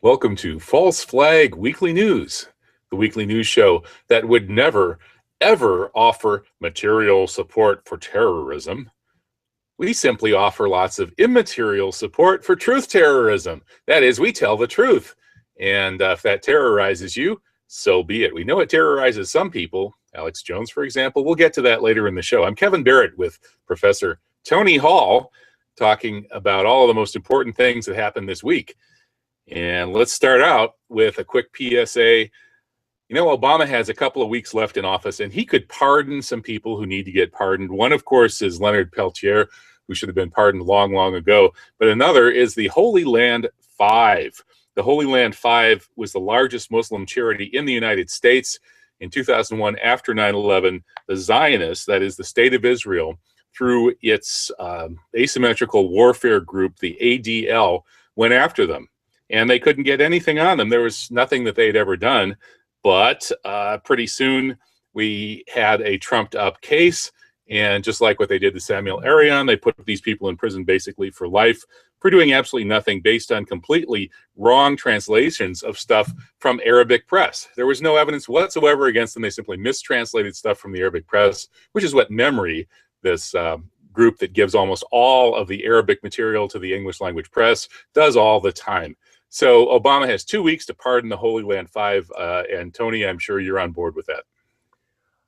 Welcome to False Flag Weekly News, the weekly news show that would never, ever offer material support for terrorism. We simply offer lots of immaterial support for truth terrorism. That is, we tell the truth. And if that terrorizes you, so be it. We know it terrorizes some people. Alex Jones, for example. We'll get to that later in the show. I'm Kevin Barrett with Professor Tony Hall, talking about all of the most important things that happened this week. And let's start out with a quick PSA. You know, Obama has a couple of weeks left in office, and he could pardon some people who need to get pardoned. One, of course, is Leonard Peltier, who should have been pardoned long, long ago. But another is the Holy Land Five. The Holy Land Five was the largest Muslim charity in the United States. In 2001, after 9/11, the Zionists, that is the State of Israel, through its asymmetrical warfare group, the ADL, went after them. And they couldn't get anything on them. There was nothing that they'd ever done. But pretty soon we had a trumped up case. And just like what they did to Samuel Arion, they put these people in prison basically for life for doing absolutely nothing based on completely wrong translations of stuff from Arabic press. There was no evidence whatsoever against them. They simply mistranslated stuff from the Arabic press, which is what MEMRI, this group that gives almost all of the Arabic material to the English language press, does all the time. So Obama has 2 weeks to pardon the Holy Land Five. And Tony, I'm sure you're on board with that.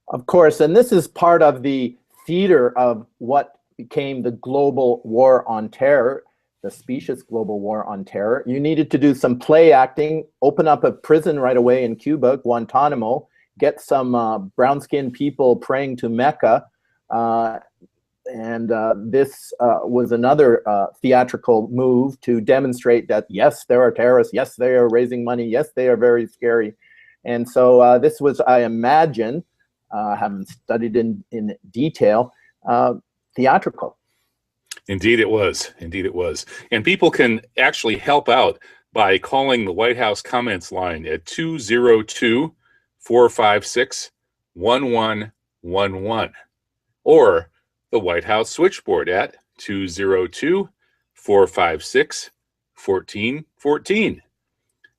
Of course, and this is part of the theater of what became the global war on terror, the specious global war on terror. You needed to do some play acting, open up a prison right away in Cuba, Guantanamo, get some brown-skinned people praying to Mecca, and this was another theatrical move to demonstrate that, yes, there are terrorists, yes, they are raising money, yes, they are very scary. And so this was, I imagine, haven't studied in detail, theatrical. Indeed it was. Indeed it was. And people can actually help out by calling the White House comments line at 202-456-1111 or the White House switchboard at 202-456-1414.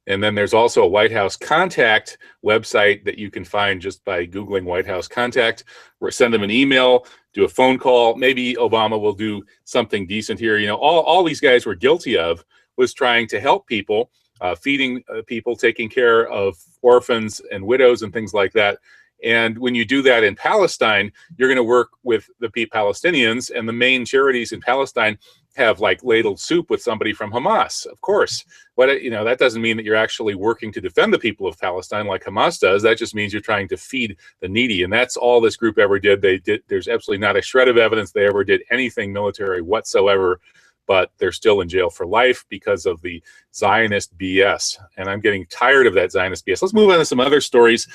And then there's also a White House contact website that you can find just by Googling White House contact, or send them an email, do a phone call. Maybe Obama will do something decent here. You know, all these guys were guilty of was trying to help people, feeding people, taking care of orphans and widows and things like that. And when you do that in Palestine, you're going to work with the Palestinians, and the main charities in Palestine have like ladled soup with somebody from Hamas, of course. But you know, that doesn't mean that you're actually working to defend the people of Palestine like Hamas does. That just means you're trying to feed the needy, and that's all this group ever did. There's absolutely not a shred of evidence they ever did anything military whatsoever. But they're still in jail for life because of the Zionist BS. And I'm getting tired of that Zionist BS. Let's move on to some other stories.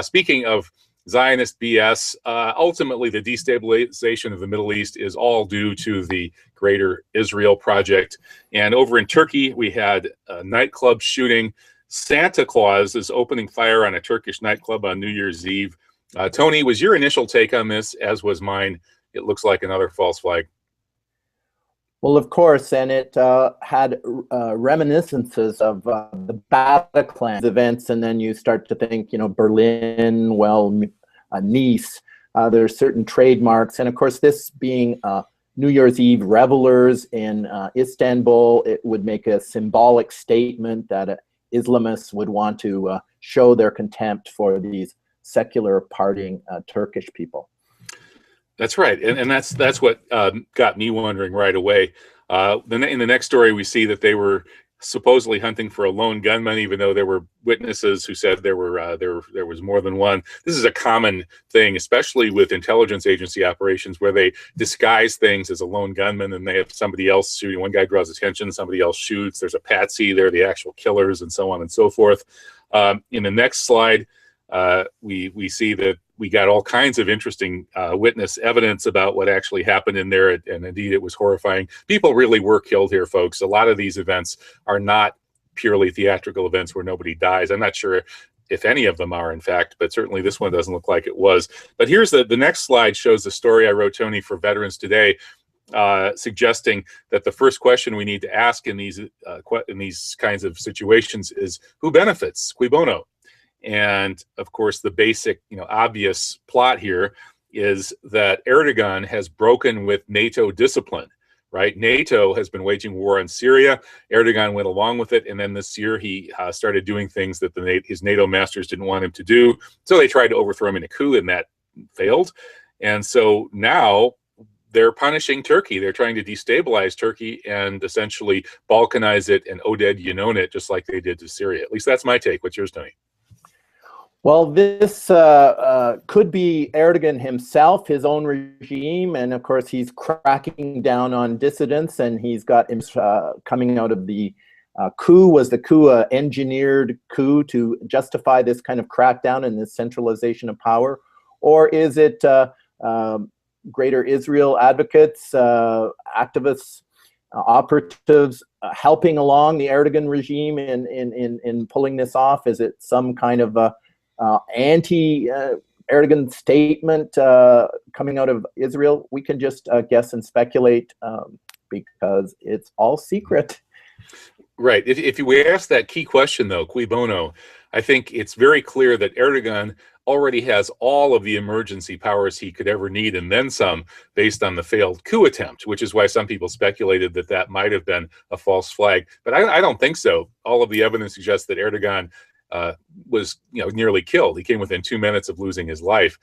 Speaking of Zionist BS, ultimately the destabilization of the Middle East is all due to the Greater Israel Project. And over in Turkey, we had a nightclub shooting. Santa Claus is opening fire on a Turkish nightclub on New Year's Eve. Tony, was your initial take on this, as was mine? It looks like another false flag. Well, of course, and it had reminiscences of the Bataclan events, and then you start to think, you know, Berlin, well, Nice, there's certain trademarks, and of course, this being New Year's Eve revelers in Istanbul, it would make a symbolic statement that Islamists would want to show their contempt for these secular partying Turkish people. That's right, and that's what got me wondering right away. In the next story, we see that they were supposedly hunting for a lone gunman, even though there were witnesses who said there was more than one. This is a common thing, especially with intelligence agency operations, where they disguise things as a lone gunman, and they have somebody else shooting. One guy draws attention, somebody else shoots. There's a patsy. They're the actual killers, and so on and so forth. In the next slide, we see that we got all kinds of interesting witness evidence about what actually happened in there, and indeed it was horrifying. People really were killed here, folks. A lot of these events are not purely theatrical events where nobody dies. I'm not sure if any of them are, in fact, but certainly this one doesn't look like it was. But here's the next slide shows the story I wrote, Tony, for Veterans Today. suggesting that the first question we need to ask in these kinds of situations is who benefits, cui bono. And of course, the basic, obvious plot here is that Erdogan has broken with NATO discipline, right? NATO has been waging war on Syria. Erdogan went along with it, and then this year he started doing things that his NATO masters didn't want him to do. So they tried to overthrow him in a coup, and that failed. And so now they're punishing Turkey. They're trying to destabilize Turkey and essentially Balkanize it and Oded Yinone it, just like they did to Syria. At least that's my take. What's yours, Tony? Well, this could be Erdogan himself, his own regime, and of course he's cracking down on dissidents, and he's got coming out of the coup. Was the coup an engineered coup to justify this kind of crackdown and this centralization of power? Or is it Greater Israel advocates, activists, operatives helping along the Erdogan regime in pulling this off? Is it some kind of anti-Erdogan statement coming out of Israel? We can just guess and speculate because it's all secret. Right. If we ask that key question, though, cui bono, I think it's very clear that Erdogan already has all of the emergency powers he could ever need, and then some, based on the failed coup attempt, which is why some people speculated that that might have been a false flag. But I don't think so. All of the evidence suggests that Erdogan was nearly killed. He came within 2 minutes of losing his life.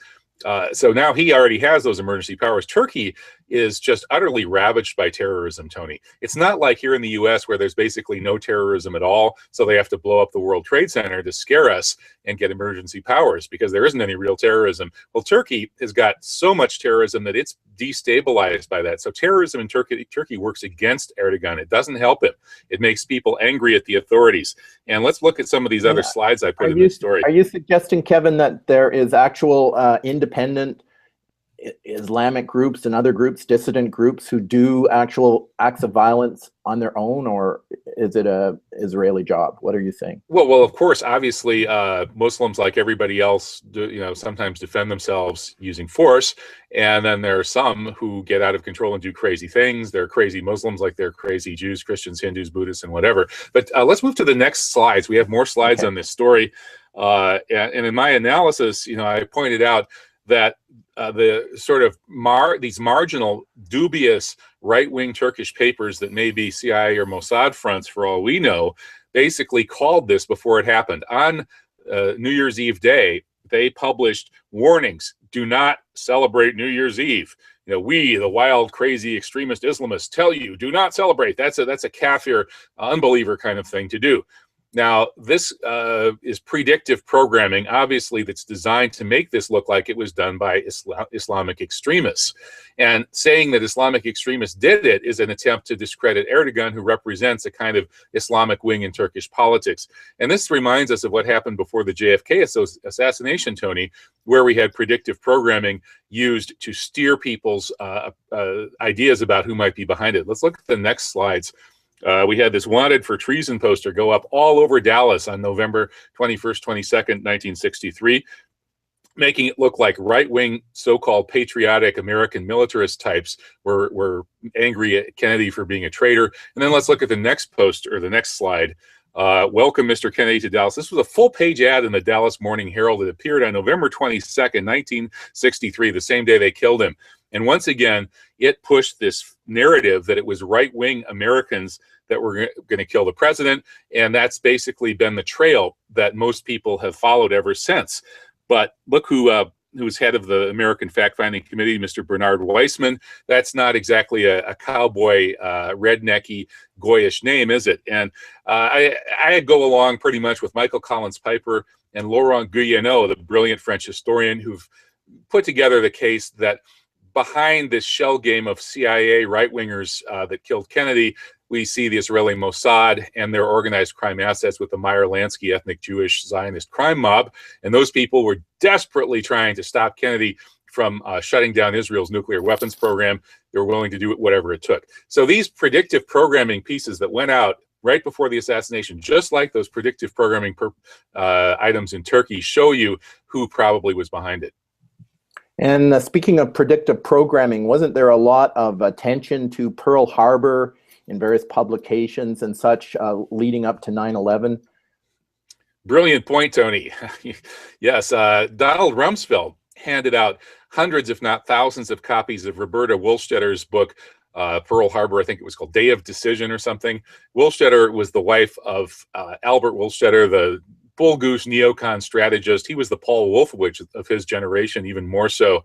So now he already has those emergency powers. Turkey is just utterly ravaged by terrorism, Tony. It's not like here in the US where there's basically no terrorism at all, so they have to blow up the World Trade Center to scare us and get emergency powers because there isn't any real terrorism. Well, Turkey has got so much terrorism that it's destabilized by that. So terrorism in Turkey works against Erdogan. It doesn't help him. It makes people angry at the authorities. And let's look at some of these other slides I put in this story. Are you suggesting, Kevin, that there is actual independent Islamic groups and other groups, dissident groups, who do actual acts of violence on their own, or is it a Israeli job? What are you saying? Well, of course, obviously, Muslims, like everybody else, sometimes defend themselves using force, and then there are some who get out of control and do crazy things. They're crazy Muslims, like they're crazy Jews, Christians, Hindus, Buddhists, and whatever. But let's move to the next slides. We have more slides on this story, and in my analysis, I pointed out that the sort of these marginal, dubious right-wing Turkish papers that may be CIA or Mossad fronts, for all we know, basically called this before it happened. On New Year's Eve day, they published warnings: do not celebrate New Year's Eve. We, the wild, crazy, extremist Islamists, tell you, do not celebrate. That's a kafir, unbeliever kind of thing to do. Now, this is predictive programming, obviously, that's designed to make this look like it was done by Islamic extremists. And saying that Islamic extremists did it is an attempt to discredit Erdogan, who represents a kind of Islamic wing in Turkish politics. And this reminds us of what happened before the JFK assassination, Tony, where we had predictive programming used to steer people's ideas about who might be behind it. Let's look at the next slides. We had this wanted for treason poster go up all over Dallas on November 21st, 22nd, 1963, making it look like right-wing, so-called patriotic American militarist types were angry at Kennedy for being a traitor. And then let's look at the next poster, or the next slide. Welcome, Mr. Kennedy, to Dallas. This was a full-page ad in the Dallas Morning Herald. It appeared on November 22nd, 1963, the same day they killed him. And once again, it pushed this narrative that it was right-wing Americans that were going to kill the president, and that's basically been the trail that most people have followed ever since. But look who's head of the American Fact-Finding Committee, Mr. Bernard Weissman. That's not exactly a cowboy, rednecky, Goyish name, is it? And I go along pretty much with Michael Collins Piper and Laurent Guyeno, the brilliant French historian, who've put together the case that behind this shell game of CIA right-wingers that killed Kennedy, we see the Israeli Mossad and their organized crime assets with the Meyer-Lansky ethnic Jewish Zionist crime mob. And those people were desperately trying to stop Kennedy from shutting down Israel's nuclear weapons program. They were willing to do whatever it took. So these predictive programming pieces that went out right before the assassination, just like those predictive programming items in Turkey, show you who probably was behind it. And speaking of predictive programming, wasn't there a lot of attention to Pearl Harbor in various publications and such leading up to 9/11? Brilliant point, Tony. Yes, Donald Rumsfeld handed out hundreds, if not thousands, of copies of Roberta Wohlstetter's book, Pearl Harbor. I think it was called Day of Decision or something. Wohlstetter was the wife of Albert Wohlstetter, the bull goose neocon strategist. He was the Paul Wolfowitz of his generation, even more so.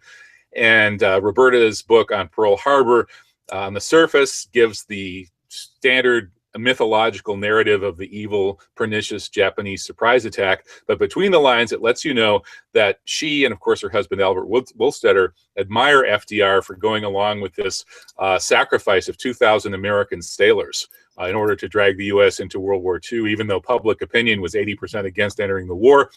And Roberta's book on Pearl Harbor, on the surface, gives the standard mythological narrative of the evil, pernicious Japanese surprise attack. But between the lines, it lets you know that she and, of course, her husband, Albert Wohlstetter, admire FDR for going along with this sacrifice of 2,000 American sailors in order to drag the U.S. into World War II, even though public opinion was 80% against entering the war.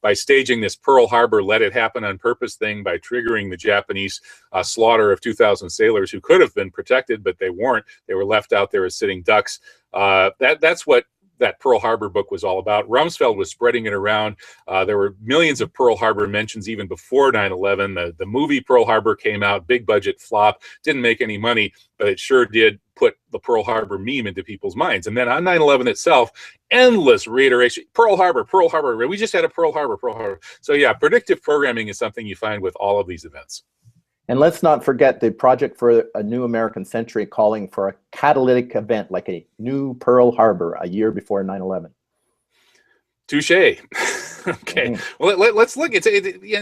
By staging this Pearl Harbor let it happen on purpose thing, by triggering the Japanese slaughter of 2,000 sailors who could have been protected, but they weren't. They were left out there as sitting ducks. That's what that Pearl Harbor book was all about. Rumsfeld was spreading it around. There were millions of Pearl Harbor mentions even before 9/11. The movie Pearl Harbor came out, big budget flop, didn't make any money, but it sure did put the Pearl Harbor meme into people's minds. And then on 9/11 itself, endless reiteration, Pearl Harbor, Pearl Harbor. We just had a Pearl Harbor, Pearl Harbor. So yeah, predictive programming is something you find with all of these events. And let's not forget the Project for a New American Century calling for a catalytic event like a new Pearl Harbor a year before 9/11. Touche. Okay. Well, let's look.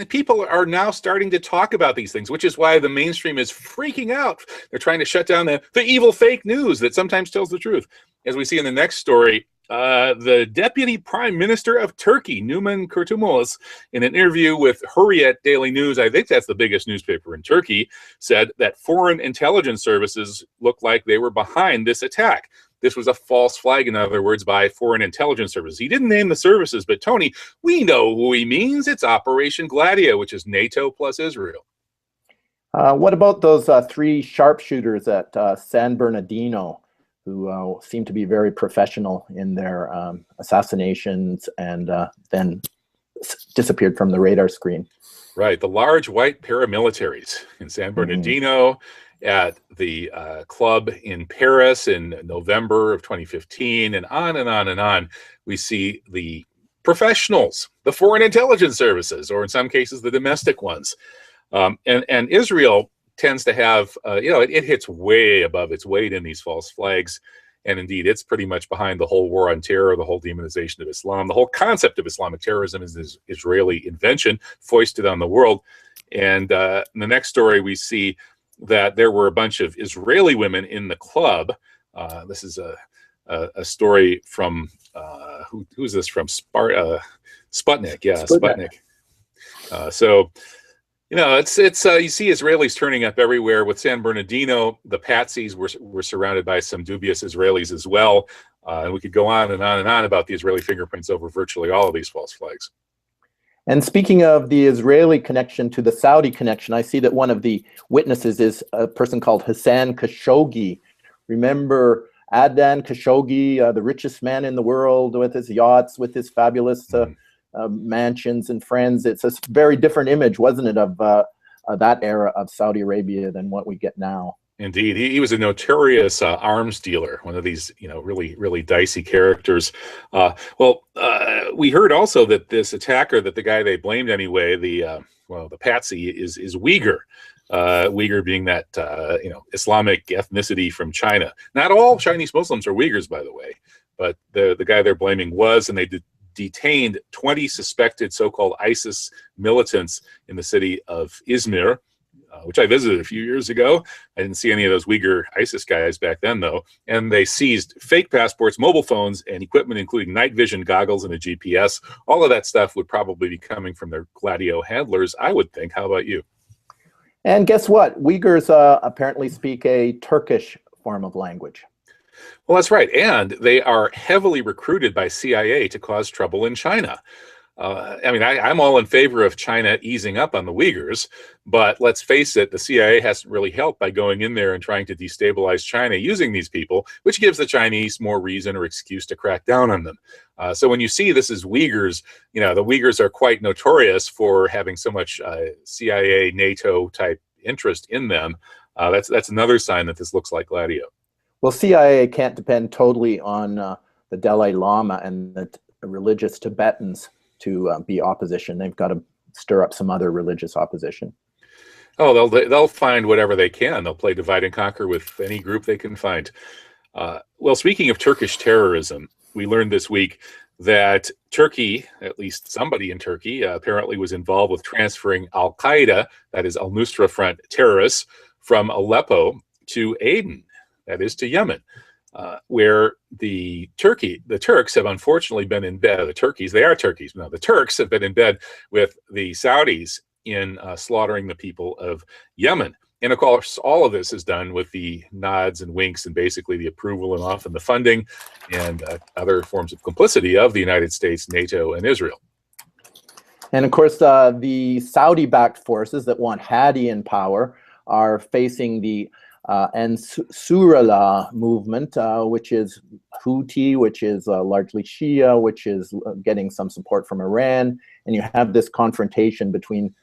People are now starting to talk about these things, which is why the mainstream is freaking out. They're trying to shut down the evil fake news that sometimes tells the truth. As we see in the next story, the Deputy Prime Minister of Turkey, Numan Kurtulmuş, in an interview with Hurriyet Daily News, I think that's the biggest newspaper in Turkey, said that foreign intelligence services looked like they were behind this attack. This was a false flag, in other words, by foreign intelligence services. He didn't name the services, but Tony, we know who he means. It's Operation Gladio, which is NATO plus Israel. What about those 3 sharpshooters at San Bernardino who seem to be very professional in their assassinations and then disappeared from the radar screen? Right, the large white paramilitaries in San Bernardino, at the club in Paris in November of 2015, and on and on and on. We see the professionals, the foreign intelligence services, or in some cases, the domestic ones. And Israel tends to have, it hits way above its weight in these false flags. And indeed, it's pretty much behind the whole war on terror, the whole demonization of Islam. The whole concept of Islamic terrorism is this Israeli invention foisted on the world. And in the next story, we see that there were a bunch of Israeli women in the club. This is a story from, who's this from? Sputnik, yeah, Sputnik. You see Israelis turning up everywhere. With San Bernardino, the patsies were surrounded by some dubious Israelis as well. And we could go on and on and on about the Israeli fingerprints over virtually all of these false flags. And speaking of the Israeli connection to the Saudi connection, I see that one of the witnesses is a person called Hassan Khashoggi. Remember Adnan Khashoggi, the richest man in the world, with his yachts, with his fabulous mansions and friends. It's a very different image, wasn't it, of that era of Saudi Arabia than what we get now. Indeed, he was a notorious arms dealer, one of these, really, really dicey characters. We heard also that this attacker, that the guy they blamed anyway, the patsy, is Uyghur. Uyghur being that Islamic ethnicity from China. Not all Chinese Muslims are Uyghurs, by the way, but the guy they're blaming was, and they detained 20 suspected so-called ISIS militants in the city of Izmir, which I visited a few years ago. I didn't see any of those Uyghur ISIS guys back then, though. And they seized fake passports, mobile phones, and equipment, including night vision goggles and a GPS. All of that stuff would probably be coming from their Gladio handlers, I would think. How about you? And guess what? Uyghurs apparently speak a Turkish form of language. Well, that's right. And they are heavily recruited by CIA to cause trouble in China. I mean, I'm all in favor of China easing up on the Uyghurs, but let's face it, the CIA hasn't really helped by going in there and trying to destabilize China using these people, which gives the Chinese more reason or excuse to crack down on them. So when you see this as Uyghurs, the Uyghurs are quite notorious for having so much CIA, NATO type interest in them. That's another sign that this looks like Gladio. Well, CIA can't depend totally on the Dalai Lama and the religious Tibetans to be opposition. They've got to stir up some other religious opposition. Oh, they'll find whatever they can. They'll play divide and conquer with any group they can find. Well, speaking of Turkish terrorism, we learned this week that Turkey, at least somebody in Turkey, apparently was involved with transferring Al-Qaeda, that is Al-Nusra Front terrorists, from Aleppo to Aden, that is to Yemen. Where the Turks have unfortunately been in bed. The Turkeys have been in bed with the Saudis in slaughtering the people of Yemen. And of course, all of this is done with the nods and winks and basically the approval and often the funding and other forms of complicity of the United States, NATO, and Israel. And of course, the Saudi-backed forces that want Hadi in power are facing the Ansarullah movement, which is Houthi, which is largely Shia, which is getting some support from Iran. And you have this confrontation between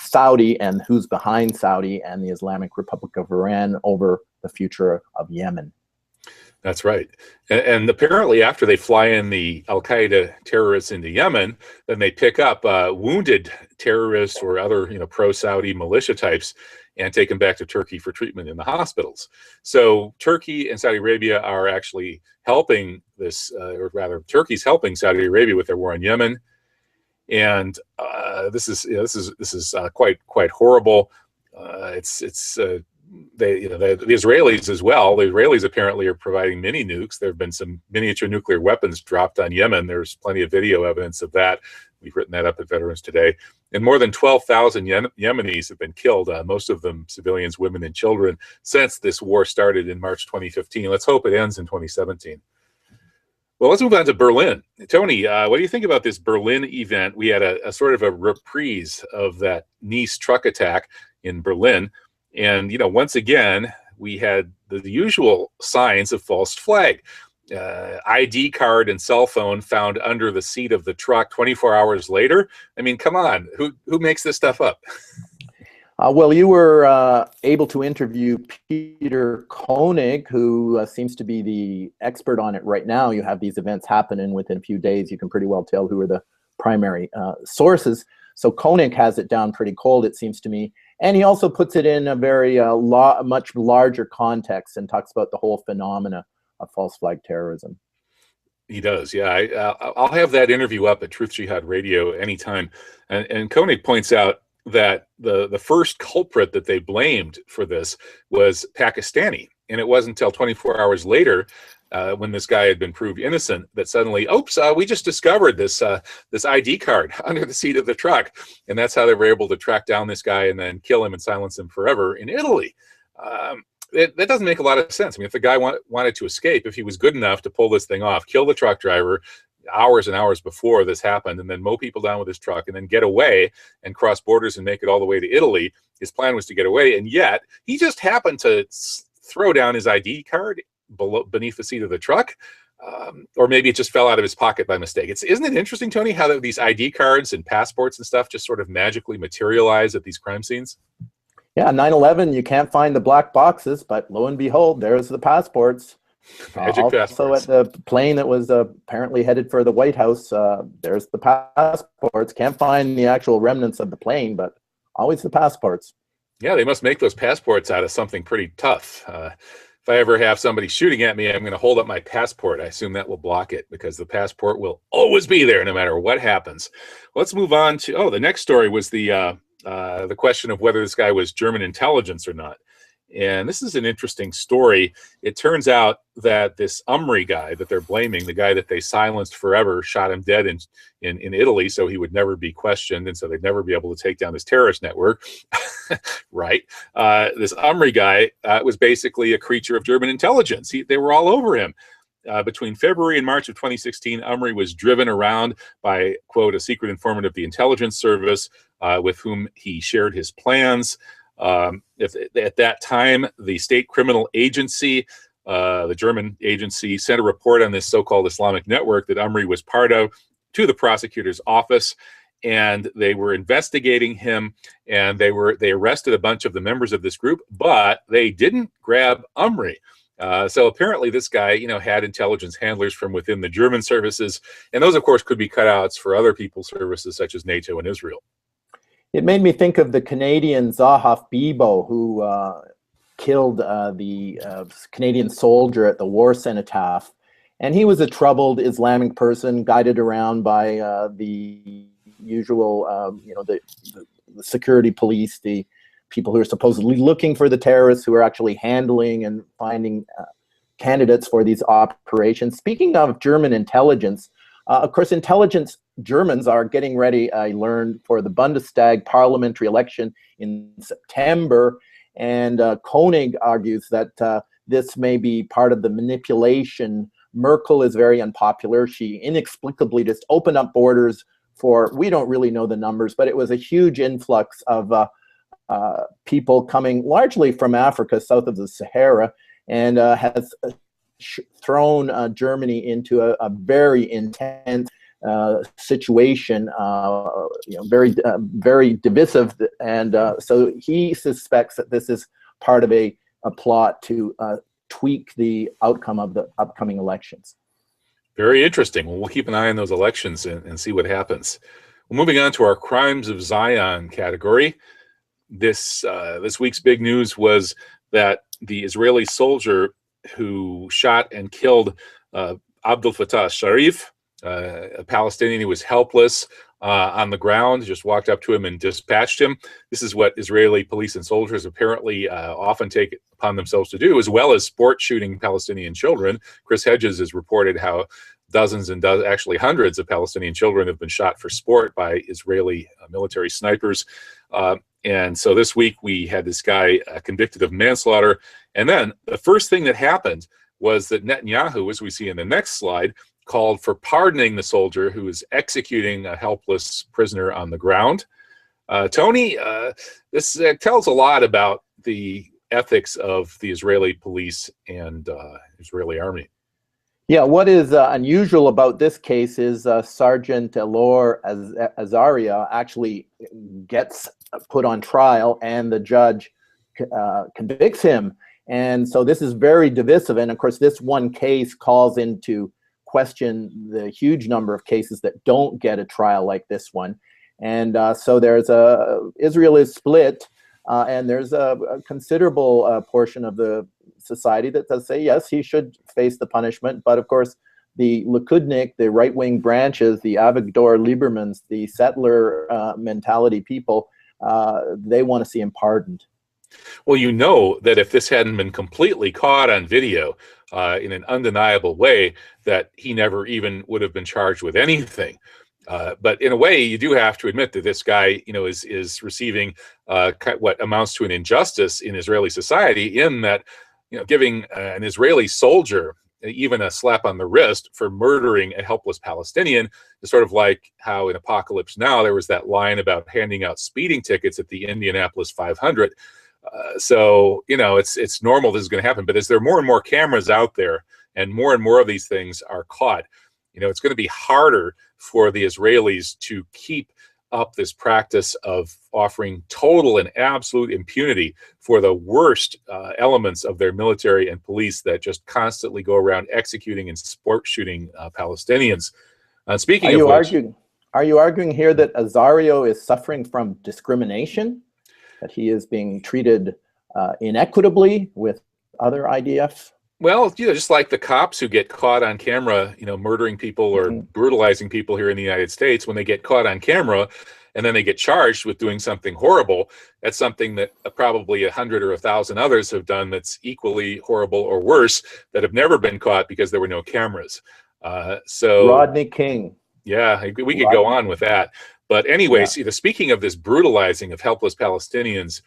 Saudi and who's behind Saudi and the Islamic Republic of Iran over the future of Yemen. That's right. And apparently after they fly in the Al-Qaeda terrorists into Yemen, then they pick up wounded terrorists or other pro-Saudi militia types and take them back to Turkey for treatment in the hospitals. So Turkey and Saudi Arabia are actually helping this, or rather Turkey's helping Saudi Arabia with their war on Yemen. And this is quite horrible. The Israelis as well. The Israelis apparently are providing mini nukes. There have been some miniature nuclear weapons dropped on Yemen. There's plenty of video evidence of that. We've written that up at Veterans Today. And more than 12,000 Yemenis have been killed, most of them civilians, women, and children, since this war started in March 2015. Let's hope it ends in 2017. Well, let's move on to Berlin. Tony, what do you think about this Berlin event? We had a sort of a reprise of that Nice truck attack in Berlin. And, once again, we had the usual signs of false flag. ID card and cell phone found under the seat of the truck 24 hours later. I mean, come on, who makes this stuff up? Well, you were able to interview Peter Koenig, who seems to be the expert on it right now. You have these events happen, and within a few days, you can pretty well tell who are the primary sources. So Koenig has it down pretty cold, it seems to me. And he also puts it in a very much larger context and talks about the whole phenomena of false flag terrorism. He does, yeah. I'll have that interview up at Truth Jihad Radio anytime. And Koenig points out that the first culprit that they blamed for this was Pakistani. And it wasn't until 24 hours later, when this guy had been proved innocent, that suddenly, oops, we just discovered this ID card under the seat of the truck. And that's how they were able to track down this guy and then kill him and silence him forever in Italy. That doesn't make a lot of sense. I mean, if the guy wanted to escape, if he was good enough to pull this thing off, kill the truck driver hours and hours before this happened, and then mow people down with his truck, and then get away and cross borders and make it all the way to Italy, his plan was to get away. And yet, he just happened to throw down his ID card beneath the seat of the truck. Or maybe it just fell out of his pocket by mistake. Isn't it interesting, Tony, how these ID cards and passports and stuff just sort of magically materialize at these crime scenes? Yeah, 9/11, you can't find the black boxes, but lo and behold, there's the passports. Magic passports. Also at the plane that was apparently headed for the White House, there's the passports. Can't find the actual remnants of the plane, but always the passports. Yeah, they must make those passports out of something pretty tough. If I ever have somebody shooting at me, I'm going to hold up my passport. I assume that will block it because the passport will always be there no matter what happens. Let's move on to, the next story was the question of whether this guy was German intelligence or not. And this is an interesting story. It turns out that this Umri guy that they're blaming, the guy that they silenced forever, shot him dead in Italy so he would never be questioned and so they'd never be able to take down his terrorist network. Right. This Umri guy was basically a creature of German intelligence. They were all over him. Between February and March of 2016, Umri was driven around by, quote, a secret informant of the intelligence service with whom he shared his plans. At that time, the state criminal agency, the German agency, sent a report on this so-called Islamic network that Umri was part of to the prosecutor's office, and they were investigating him, and they arrested a bunch of the members of this group, but they didn't grab Umri. So apparently this guy, had intelligence handlers from within the German services, and those, of course, could be cutouts for other people's services, such as NATO and Israel. It made me think of the Canadian Zahaf Bibo, who killed the Canadian soldier at the war cenotaph. And he was a troubled Islamic person, guided around by the usual, the security police, the people who are supposedly looking for the terrorists, who are actually handling and finding candidates for these operations. Speaking of German intelligence, of course, intelligence Germans are getting ready, I learned, for the Bundestag parliamentary election in September. And Koenig argues that this may be part of the manipulation. Merkel is very unpopular. She inexplicably just opened up borders for, we don't really know the numbers, but it was a huge influx of people coming largely from Africa, south of the Sahara, and has thrown Germany into a very intense situation, very divisive. And so he suspects that this is part of a plot to tweak the outcome of the upcoming elections. Very interesting. Well, we'll keep an eye on those elections and see what happens. Well, moving on to our Crimes of Zion category. This week's big news was that the Israeli soldier who shot and killed Abdel Fattah Sharif, a Palestinian who was helpless on the ground, just walked up to him and dispatched him. This is what Israeli police and soldiers apparently often take it upon themselves to do, as well as sport shooting Palestinian children. Chris Hedges has reported how dozens and actually hundreds of Palestinian children have been shot for sport by Israeli military snipers. And so this week we had this guy convicted of manslaughter. And then the first thing that happened was that Netanyahu, as we see in the next slide, called for pardoning the soldier who was executing a helpless prisoner on the ground. Tony, this tells a lot about the ethics of the Israeli police and Israeli army. Yeah, what is unusual about this case is Sergeant Elor Azaria actually gets put on trial, and the judge convicts him. And so this is very divisive. And of course, this one case calls into question the huge number of cases that don't get a trial like this one. And so Israel is split, and there's a considerable portion of the society that does say, yes, he should face the punishment. But of course, the Likudnik, the right-wing branches, the Avigdor Liebermans, the settler mentality people, they want to see him pardoned. Well, you know that if this hadn't been completely caught on video in an undeniable way, that he never even would have been charged with anything. But in a way, you do have to admit that this guy, is receiving what amounts to an injustice in Israeli society, in that, giving an Israeli soldier even a slap on the wrist for murdering a helpless Palestinian is sort of like how in Apocalypse Now there was that line about handing out speeding tickets at the Indianapolis 500. So, it's normal this is going to happen. But as there are more and more cameras out there and more of these things are caught, it's going to be harder for the Israelis to keep up this practice of offering total and absolute impunity for the worst elements of their military and police that just constantly go around executing and sport shooting Palestinians. Speaking of which, are you arguing here that Azario is suffering from discrimination, that he is being treated inequitably with other IDF? Well, just like the cops who get caught on camera, murdering people or brutalizing people here in the United States, when they get caught on camera and then they get charged with doing something horrible, that's something that probably 100 or 1,000 others have done that's equally horrible or worse that have never been caught because there were no cameras. So Rodney King. Yeah, we could go on with that. But anyway, speaking of this brutalizing of helpless Palestinians,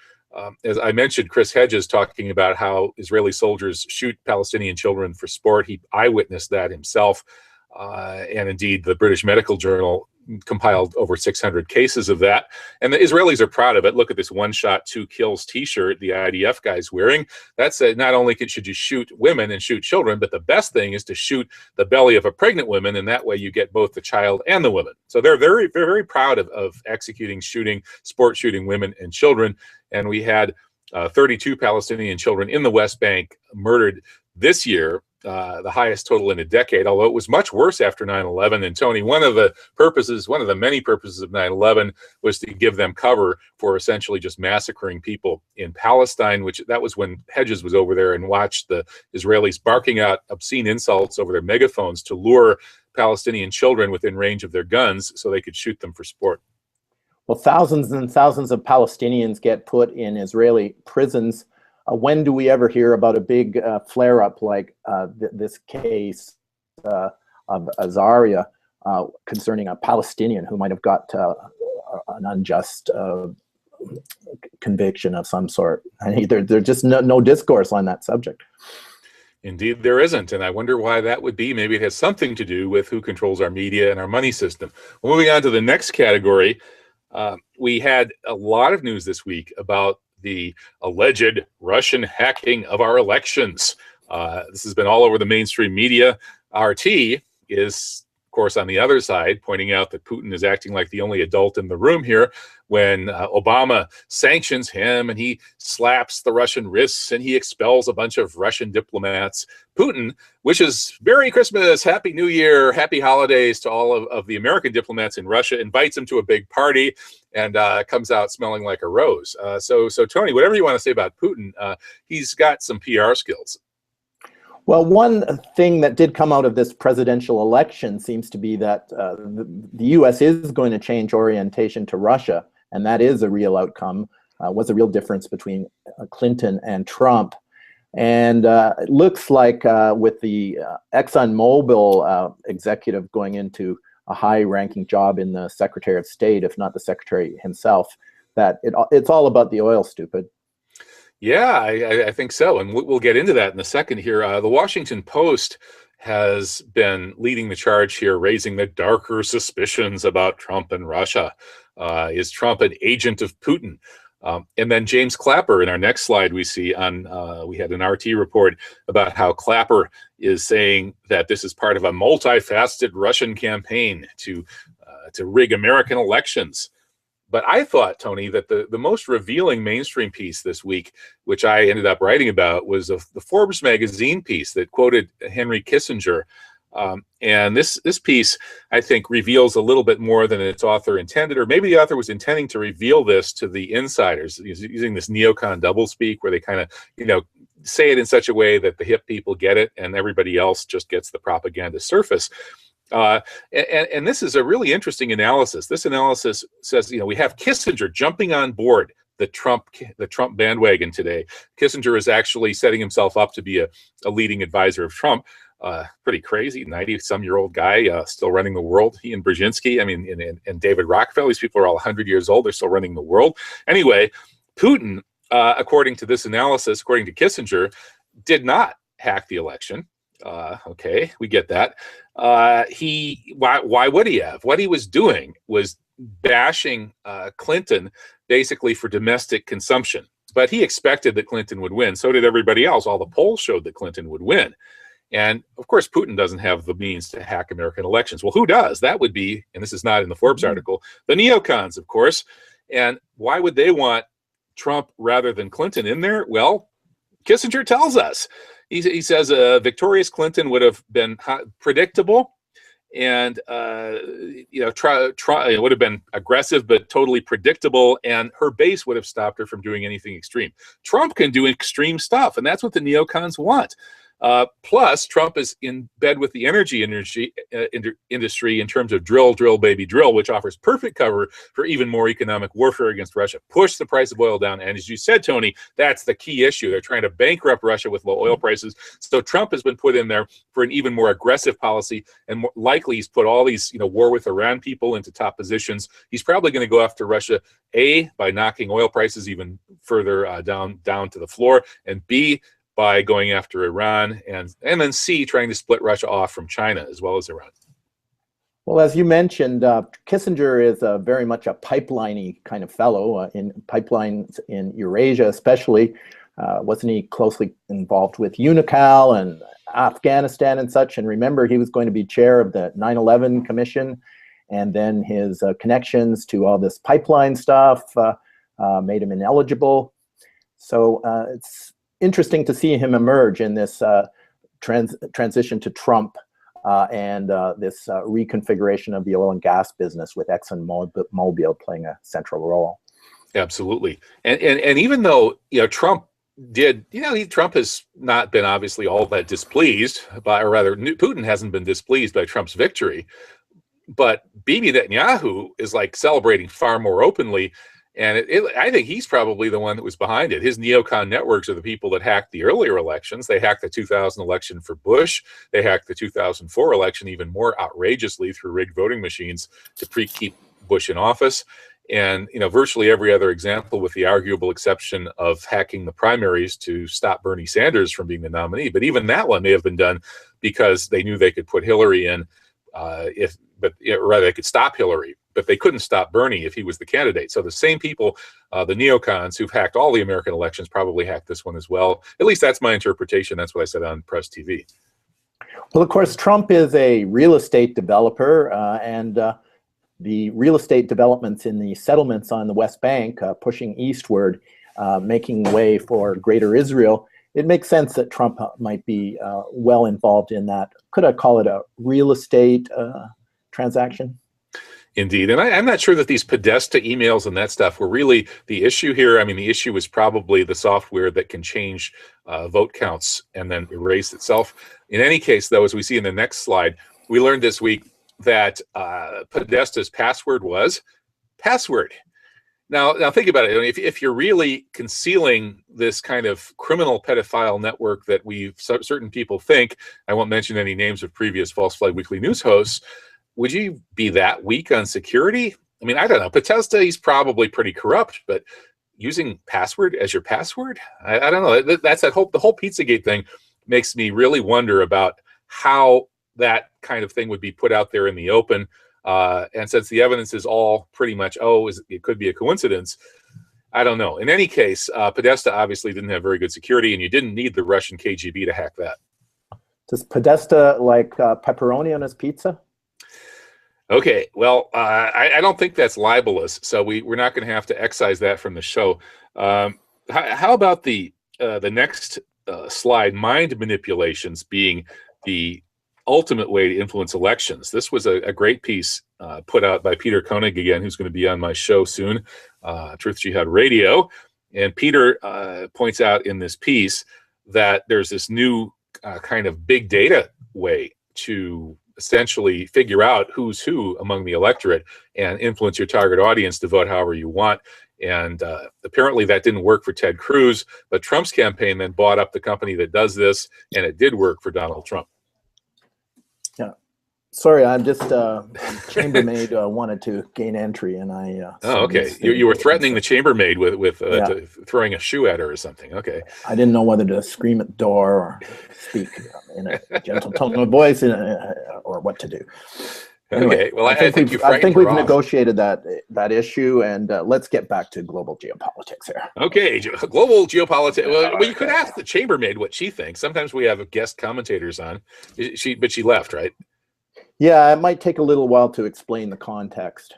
As I mentioned, Chris Hedges talking about how Israeli soldiers shoot Palestinian children for sport. He eyewitnessed that himself. And indeed, the British Medical Journal compiled over 600 cases of that. And the Israelis are proud of it. Look at this one shot, two kills t-shirt the IDF guy's wearing. That's not only should you shoot women and shoot children, but the best thing is to shoot the belly of a pregnant woman, and that way you get both the child and the woman. So they're very proud of executing sport shooting women and children. And we had 32 Palestinian children in the West Bank murdered this year, the highest total in a decade, although it was much worse after 9/11. And Tony, one of the many purposes of 9/11 was to give them cover for essentially just massacring people in Palestine, that was when Hedges was over there and watched the Israelis barking out obscene insults over their megaphones to lure Palestinian children within range of their guns so they could shoot them for sport. Well, thousands and thousands of Palestinians get put in Israeli prisons. When do we ever hear about a big flare-up like this case of Azaria concerning a Palestinian who might have got an unjust conviction of some sort? I mean, there's just no discourse on that subject. Indeed, there isn't, and I wonder why that would be. Maybe it has something to do with who controls our media and our money system. Well, moving on to the next category, we had a lot of news this week about the alleged Russian hacking of our elections. This has been all over the mainstream media. RT is, of course, on the other side, pointing out that Putin is acting like the only adult in the room here when Obama sanctions him and he slaps the Russian wrists and he expels a bunch of Russian diplomats. Putin wishes Merry Christmas, Happy New Year, Happy Holidays to all of the American diplomats in Russia, invites them to a big party, and comes out smelling like a rose. So Tony, whatever you want to say about Putin, he's got some PR skills. Well, one thing that did come out of this presidential election seems to be that the U.S. is going to change orientation to Russia, and that is a real outcome, was a real difference between Clinton and Trump. And it looks like with the ExxonMobil executive going into a high-ranking job in the Secretary of State, if not the Secretary himself, that it's all about the oil, stupid. Yeah, I think so. And we'll get into that in a second here. The Washington Post has been leading the charge here, raising the darker suspicions about Trump and Russia. Is Trump an agent of Putin? And then James Clapper, in our next slide, we see we had an RT report about how Clapper is saying that this is part of a multifaceted Russian campaign to rig American elections. But I thought, Tony, that the most revealing mainstream piece this week, which I ended up writing about, was the Forbes magazine piece that quoted Henry Kissinger. And this piece, I think, reveals a little bit more than its author intended, or maybe the author was intending to reveal this to the insiders, using this neocon doublespeak, where they kind of, say it in such a way that the hip people get it and everybody else just gets the propaganda surface. And this is a really interesting analysis. This analysis says, we have Kissinger jumping on board the Trump bandwagon today. Kissinger is actually setting himself up to be a leading advisor of Trump. Pretty crazy, 90-some-year-old guy still running the world. He and Brzezinski, and David Rockefeller, these people are all 100 years old. They're still running the world. Anyway, Putin, according to this analysis, according to Kissinger, did not hack the election. Okay, we get that. Why would he have? What he was doing was bashing Clinton basically for domestic consumption. But he expected that Clinton would win. So did everybody else. All the polls showed that Clinton would win. And of course, Putin doesn't have the means to hack American elections. Well, who does? That would be, and this is not in the Forbes article, the neocons, of course. And why would they want Trump rather than Clinton in there? Well, Kissinger tells us. He says victorious Clinton would have been predictable, and it would have been aggressive but totally predictable, and her base would have stopped her from doing anything extreme. Trump can do extreme stuff, and that's what the neocons want. Plus, Trump is in bed with the energy industry in terms of drill, baby, drill, which offers perfect cover for even more economic warfare against Russia. Push the price of oil down. And as you said, Tony, that's the key issue. They're trying to bankrupt Russia with low oil prices. So Trump has been put in there for an even more aggressive policy. And more likely, he's put all these, war with Iran people into top positions. He's probably going to go after Russia, A, by knocking oil prices even further down to the floor, and B, by going after Iran, and then C, trying to split Russia off from China as well as Iran. Well, as you mentioned, Kissinger is very much a pipeline-y kind of fellow in pipelines in Eurasia, especially. Wasn't he closely involved with UNICAL and Afghanistan and such? And remember, he was going to be chair of the 9/11 Commission, and then his connections to all this pipeline stuff made him ineligible. So it's interesting to see him emerge in this transition to Trump and this reconfiguration of the oil and gas business with ExxonMobil playing a central role. Absolutely. And even though, Trump did, Trump has not been obviously all that displeased by, or rather Putin hasn't been displeased by Trump's victory, but Bibi Netanyahu is like celebrating far more openly. And I think he's probably the one that was behind it. His neocon networks are the people that hacked the earlier elections. They hacked the 2000 election for Bush. They hacked the 2004 election even more outrageously through rigged voting machines to keep Bush in office. And, virtually every other example, with the arguable exception of hacking the primaries to stop Bernie Sanders from being the nominee. But even that one may have been done because they knew they could put Hillary in, rather they could stop Hillary, but they couldn't stop Bernie if he was the candidate. So the same people, the neocons who've hacked all the American elections, probably hacked this one as well. At least that's my interpretation. That's what I said on Press TV. Well, of course, Trump is a real estate developer, and the real estate developments in the settlements on the West Bank, pushing eastward, making way for greater Israel. It makes sense that Trump might be well involved in that. Could I call it a real estate transaction? Indeed. And I'm not sure that these Podesta emails and that stuff were really the issue here. I mean, the issue was probably the software that can change vote counts and then erase itself. In any case, though, as we see in the next slide, we learned this week that Podesta's password was password. Now think about it. If you're really concealing this kind of criminal pedophile network that certain people think, I won't mention any names of previous False Flag Weekly News hosts, would you be that weak on security? I mean, I don't know. Podesta, he's probably pretty corrupt, but using password as your password? I don't know. That's the whole Pizzagate thing makes me really wonder about how that kind of thing would be put out there in the open. And since the evidence is all pretty much, it could be a coincidence, I don't know. In any case, Podesta obviously didn't have very good security, and you didn't need the Russian KGB to hack that. Does Podesta like pepperoni on his pizza? Okay, well, I don't think that's libelous, so we're not going to have to excise that from the show. How about the next slide, mind manipulations being the ultimate way to influence elections? This was a great piece put out by Peter Koenig, again, who's going to be on my show soon, Truth Jihad Radio. And Peter points out in this piece that there's this new kind of big data way to essentially figure out who's who among the electorate and influence your target audience to vote however you want. And apparently that didn't work for Ted Cruz, but Trump's campaign then bought up the company that does this, and it did work for Donald Trump. Yeah. Sorry, I'm just chambermaid wanted to gain entry, and I. Okay. You were threatening the chambermaid with throwing a shoe at her or something. Okay. I didn't know whether to scream at the door or speak in a gentle tone of voice, or what to do. Anyway, okay. Well, I think we've negotiated that issue, and let's get back to global geopolitics here. Okay, global geopolitics. Well, you could ask the chambermaid what she thinks. Sometimes we have guest commentators on. But she left, right? Yeah, it might take a little while to explain the context.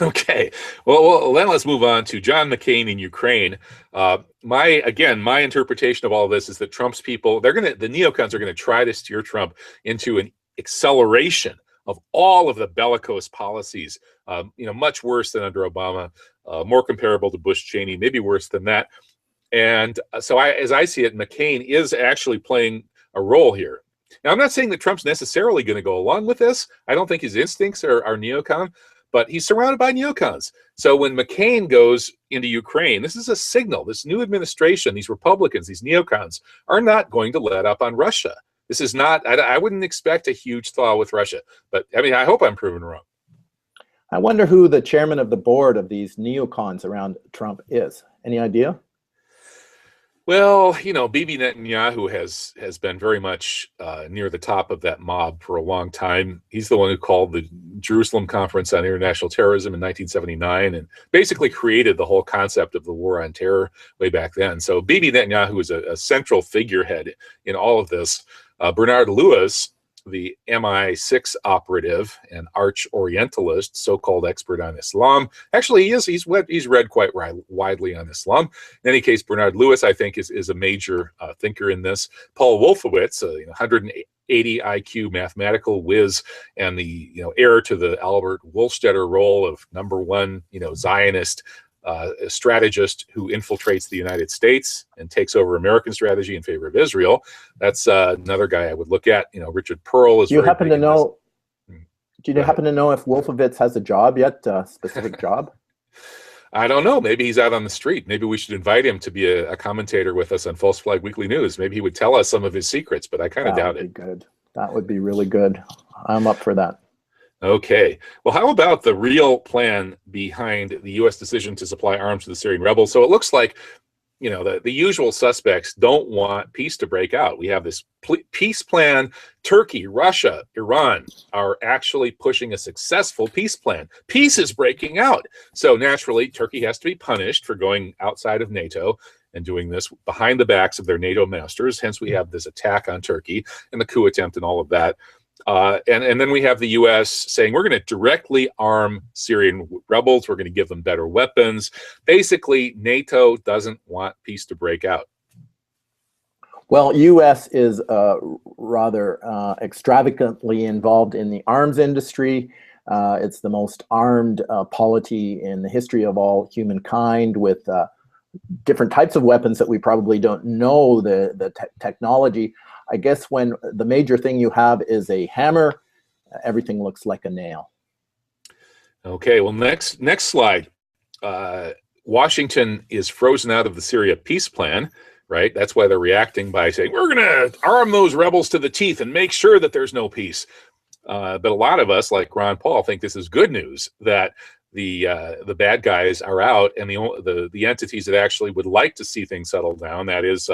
Okay. Well, then let's move on to John McCain in Ukraine. My interpretation of all of this is that Trump's people, the neocons are going to try to steer Trump into an acceleration of all of the bellicose policies, much worse than under Obama, more comparable to Bush Cheney, maybe worse than that. And so as I see it, McCain is actually playing a role here. Now, I'm not saying that Trump's necessarily going to go along with this. I don't think his instincts are neocon, but he's surrounded by neocons. So when McCain goes into Ukraine, this is a signal. This new administration, these Republicans, these neocons, are not going to let up on Russia. This is not, I wouldn't expect a huge thaw with Russia, but I mean, I hope I'm proven wrong. I wonder who the chairman of the board of these neocons around Trump is. Any idea? Well, you know, Bibi Netanyahu has been very much near the top of that mob for a long time. He's the one who called the Jerusalem Conference on International Terrorism in 1979 and basically created the whole concept of the war on terror way back then. So Bibi Netanyahu is a central figurehead in all of this. Bernard Lewis, the MI6 operative and arch-Orientalist, so-called expert on Islam. Actually, he's read quite widely on Islam. In any case, Bernard Lewis, I think, is a major thinker in this. Paul Wolfowitz, 180 IQ mathematical whiz and the heir to the Albert Wohlstetter role of #1 Zionist strategist who infiltrates the United States and takes over American strategy in favor of Israel. That's another guy I would look at. Richard Pearl is. Do you happen to know? Do you happen to know if Wolfowitz has a job yet? A specific job? I don't know. Maybe he's out on the street. Maybe we should invite him to be a commentator with us on False Flag Weekly News. Maybe he would tell us some of his secrets, but I kind of doubt it. Good. That would be really good. I'm up for that. Okay. Well, how about the real plan behind the U.S. decision to supply arms to the Syrian rebels? So it looks like, the usual suspects don't want peace to break out. We have this peace plan. Turkey, Russia, Iran are actually pushing a successful peace plan. Peace is breaking out. So naturally, Turkey has to be punished for going outside of NATO and doing this behind the backs of their NATO masters. Hence, we have this attack on Turkey and the coup attempt and all of that. And then we have the U.S. saying we're going to directly arm Syrian rebels. We're going to give them better weapons. Basically, NATO doesn't want peace to break out. Well, U.S. is rather extravagantly involved in the arms industry. It's the most armed polity in the history of all humankind, with different types of weapons that we probably don't know the technology. I guess when the major thing you have is a hammer, everything looks like a nail. Okay, well, next slide. Washington is frozen out of the Syria peace plan, right? That's why they're reacting by saying, we're going to arm those rebels to the teeth and make sure that there's no peace. But a lot of us, like Ron Paul, think this is good news, that the bad guys are out, and the entities that actually would like to see things settle down, that is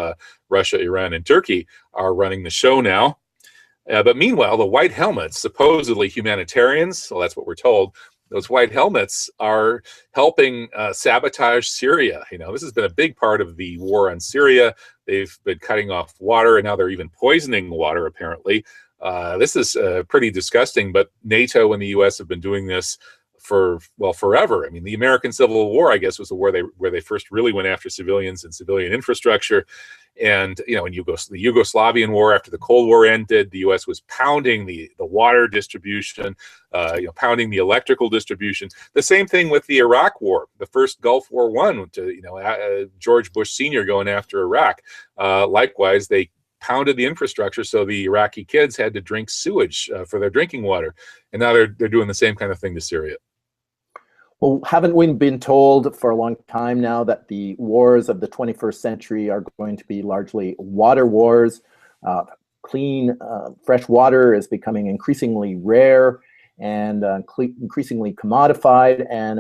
Russia, Iran, and Turkey, are running the show now. But meanwhile, the white helmets, supposedly humanitarians, well, that's what we're told, those white helmets are helping sabotage Syria. This has been a big part of the war on Syria. They've been cutting off water, and now they're even poisoning water, apparently. This is pretty disgusting, but NATO and the U.S. have been doing this for forever. I mean, the American Civil War, I guess, was the war where they first really went after civilians and civilian infrastructure. And in the Yugoslavian War, after the Cold War ended, the U.S. was pounding the water distribution, pounding the electrical distribution. The same thing with the Iraq War, the first Gulf War I, George Bush Sr. going after Iraq. Likewise, they pounded the infrastructure, so the Iraqi kids had to drink sewage for their drinking water. And now they're doing the same kind of thing to Syria. Well, haven't we been told for a long time now that the wars of the 21st century are going to be largely water wars? Clean, fresh water is becoming increasingly rare and increasingly commodified and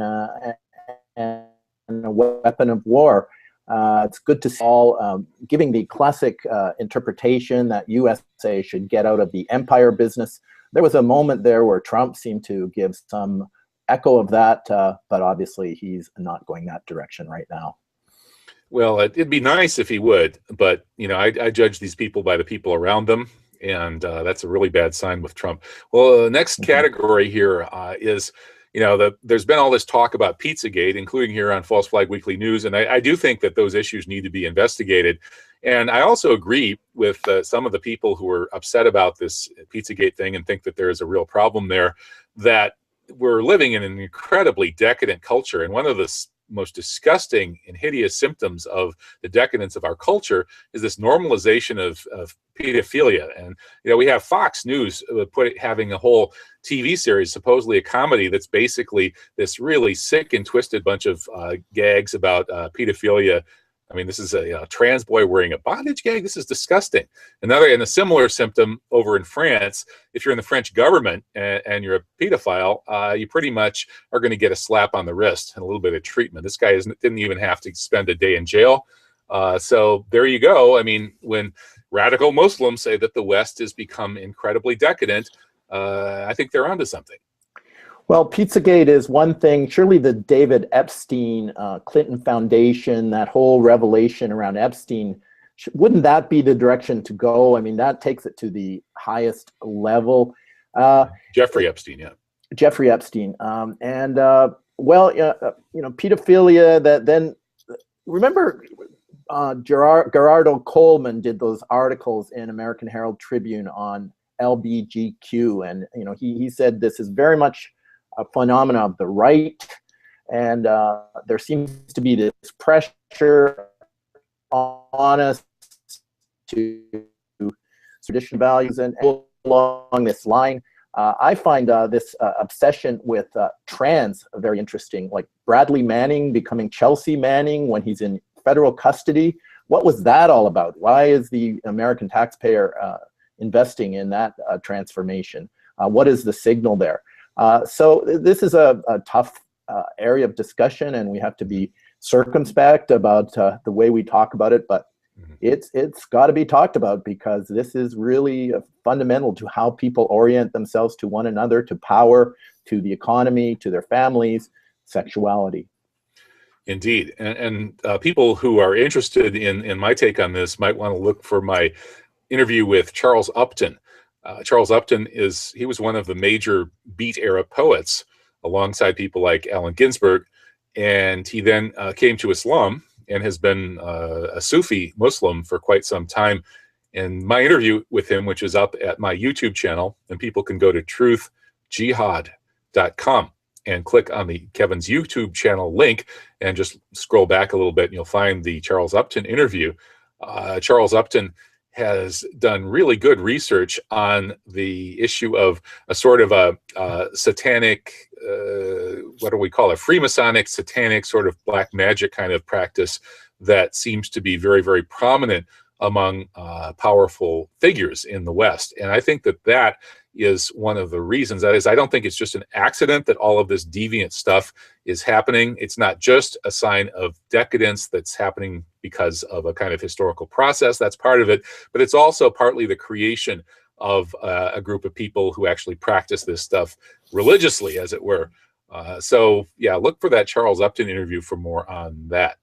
a weapon of war. It's good to see all giving the classic interpretation that USA should get out of the empire business. There was a moment there where Trump seemed to give some echo of that, but obviously he's not going that direction right now. Well, it'd be nice if he would, but I judge these people by the people around them, and that's a really bad sign with Trump. Well, the next category here is, there's been all this talk about Pizzagate, including here on False Flag Weekly News, and I do think that those issues need to be investigated. And I also agree with some of the people who are upset about this Pizzagate thing and think that there is a real problem there, that we're living in an incredibly decadent culture. And one of the most disgusting and hideous symptoms of the decadence of our culture is this normalization of pedophilia. And we have Fox News having a whole TV series, supposedly a comedy, that's basically this really sick and twisted bunch of gags about pedophilia. I mean, this is a trans boy wearing a bondage gag. This is disgusting. And a similar symptom over in France, if you're in the French government and you're a pedophile, you pretty much are going to get a slap on the wrist and a little bit of treatment. This guy didn't even have to spend a day in jail. So there you go. I mean, when radical Muslims say that the West has become incredibly decadent, I think they're onto something. Well, Pizzagate is one thing. Surely the David Epstein, Clinton Foundation, that whole revelation around Epstein, wouldn't that be the direction to go? I mean, that takes it to the highest level. Jeffrey Epstein, yeah. Jeffrey Epstein. Pedophilia, that then, remember Gerardo Coleman did those articles in American Herald Tribune on LBGQ, and he said this is very much a phenomena of the right, and there seems to be this pressure on us to traditional values and along this line. I find this obsession with trans very interesting, like Bradley Manning becoming Chelsea Manning when he's in federal custody. What was that all about? Why is the American taxpayer investing in that transformation? What is the signal there? So this is a tough area of discussion, and we have to be circumspect about the way we talk about it, but it's got to be talked about, because this is really fundamental to how people orient themselves to one another, to power, to the economy, to their families, sexuality. Indeed. And people who are interested in my take on this might want to look for my interview with Charles Upton. Charles Upton he was one of the major Beat era poets alongside people like Allen Ginsberg, and he then came to Islam and has been a Sufi Muslim for quite some time. And my interview with him, which is up at my YouTube channel, and people can go to truthjihad.com and click on the Kevin's YouTube channel link and just scroll back a little bit, and you'll find the Charles Upton interview. Charles Upton has done really good research on the issue of a sort of a satanic, what do we call it, Freemasonic, satanic sort of black magic kind of practice that seems to be very, very prominent among powerful figures in the West. And I think that is one of the reasons. That is, I don't think it's just an accident that all of this deviant stuff is happening. It's not just a sign of decadence that's happening because of a kind of historical process. That's part of it. But it's also partly the creation of a group of people who actually practice this stuff religiously, as it were. So yeah, look for that Charles Upton interview for more on that.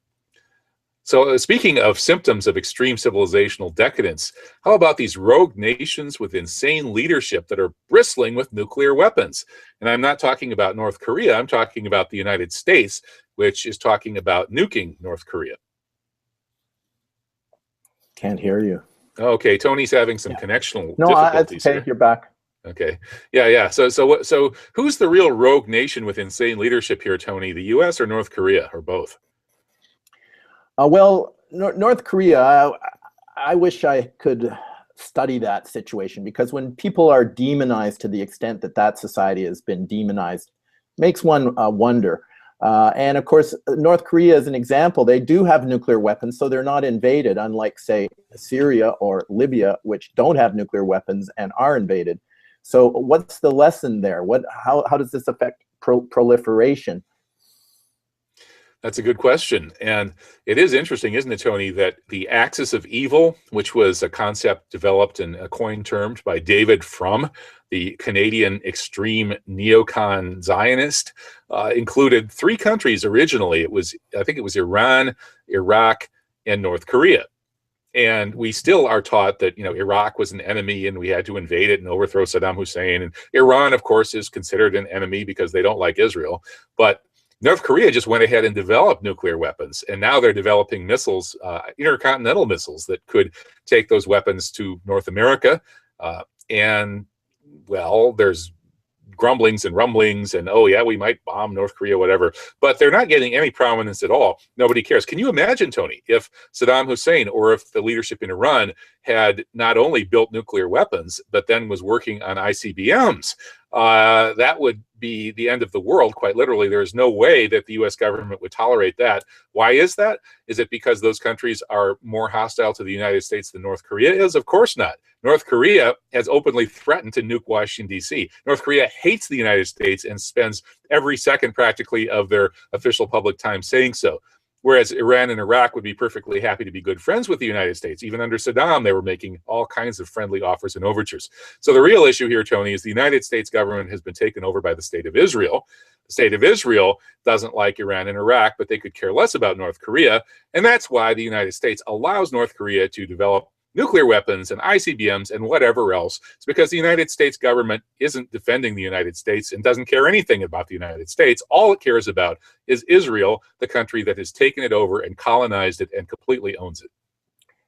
So speaking of symptoms of extreme civilizational decadence, how about these rogue nations with insane leadership that are bristling with nuclear weapons? And I'm not talking about North Korea, I'm talking about the United States, which is talking about nuking North Korea. Can't hear you. Okay, Tony's having some connectional difficulties okay, here. You're back. Okay, yeah. So who's the real rogue nation with insane leadership here, Tony? The U.S. or North Korea, or both? Well, North Korea, I wish I could study that situation, because when people are demonized to the extent that society has been demonized, makes one wonder. And of course, North Korea is an example. They do have nuclear weapons, so they're not invaded, unlike, say, Syria or Libya, which don't have nuclear weapons and are invaded. So what's the lesson there? How does this affect proliferation? That's a good question. And it is interesting, isn't it, Tony, that the axis of evil, which was a concept developed and a coined term by David Frum, the Canadian extreme neocon Zionist, included three countries originally. I think it was Iran, Iraq, and North Korea. And we still are taught that, Iraq was an enemy and we had to invade it and overthrow Saddam Hussein. And Iran, of course, is considered an enemy because they don't like Israel. But North Korea just went ahead and developed nuclear weapons, and now they're developing missiles, intercontinental missiles that could take those weapons to North America. And, well, there's grumblings and rumblings and, oh yeah, we might bomb North Korea, whatever, but they're not getting any prominence at all. Nobody cares. Can you imagine, Tony, if Saddam Hussein or if the leadership in Iran had not only built nuclear weapons, but then was working on ICBMs? That would be the end of the world, quite literally. There's no way that the US government would tolerate that. Why is that? Is it because those countries are more hostile to the United States than North Korea is? Of course not. North Korea has openly threatened to nuke Washington, D.C. North Korea hates the United States and spends every second practically of their official public time saying so. Whereas Iran and Iraq would be perfectly happy to be good friends with the United States. Even under Saddam, they were making all kinds of friendly offers and overtures. So the real issue here, Tony, is the United States government has been taken over by the state of Israel. The state of Israel doesn't like Iran and Iraq, but they could care less about North Korea. And that's why the United States allows North Korea to develop nuclear weapons and ICBMs and whatever else. It's because the United States government isn't defending the United States and doesn't care anything about the United States. All it cares about is Israel, the country that has taken it over and colonized it and completely owns it.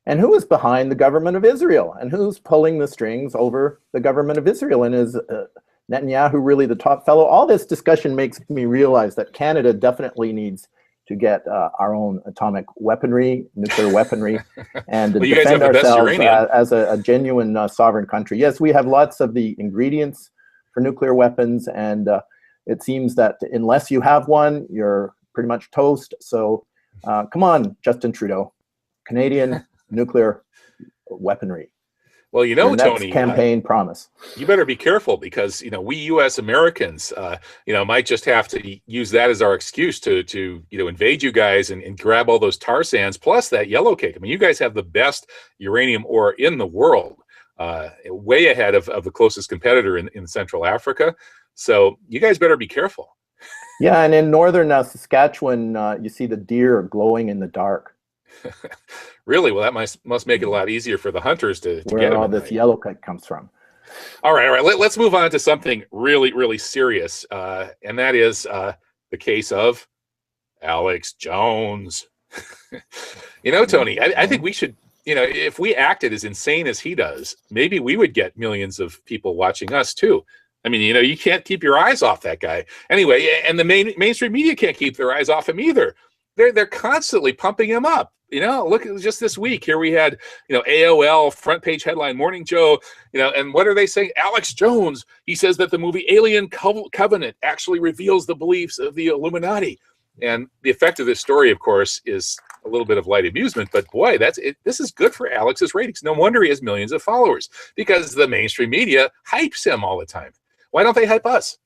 And who is behind the government of Israel? And who's pulling the strings over the government of Israel? And is Netanyahu really the top fellow? All this discussion makes me realize that Canada definitely needs to get our own atomic weaponry, nuclear weaponry, and well, defend ourselves as a genuine sovereign country. Yes, we have lots of the ingredients for nuclear weapons, and it seems that unless you have one, you're pretty much toast. So come on, Justin Trudeau, Canadian nuclear weaponry. Well, you know, Tony, campaign promise. You better be careful because, you know, we U.S. Americans, might just have to use that as our excuse to invade you guys and grab all those tar sands, plus that yellow cake. I mean, you guys have the best uranium ore in the world, way ahead of the closest competitor in Central Africa. So you guys better be careful. Yeah, and in northern Saskatchewan, you see the deer glowing in the dark. Really? Well, that must make it a lot easier for the hunters to where get all this yellow cake comes from. All right. Let's move on to something really, really serious, and that is the case of Alex Jones. You know, Tony, I think we should, if we acted as insane as he does, maybe we would get millions of people watching us too. I mean, you can't keep your eyes off that guy. Anyway, and the mainstream media can't keep their eyes off him either. They're constantly pumping him up. Look at just this week. Here we had, AOL front page headline, Morning Joe, and what are they saying? Alex Jones, he says that the movie Alien Covenant actually reveals the beliefs of the Illuminati. And the effect of this story, of course, is a little bit of light amusement, but boy, this is good for Alex's ratings. No wonder he has millions of followers because the mainstream media hypes him all the time. Why don't they hype us?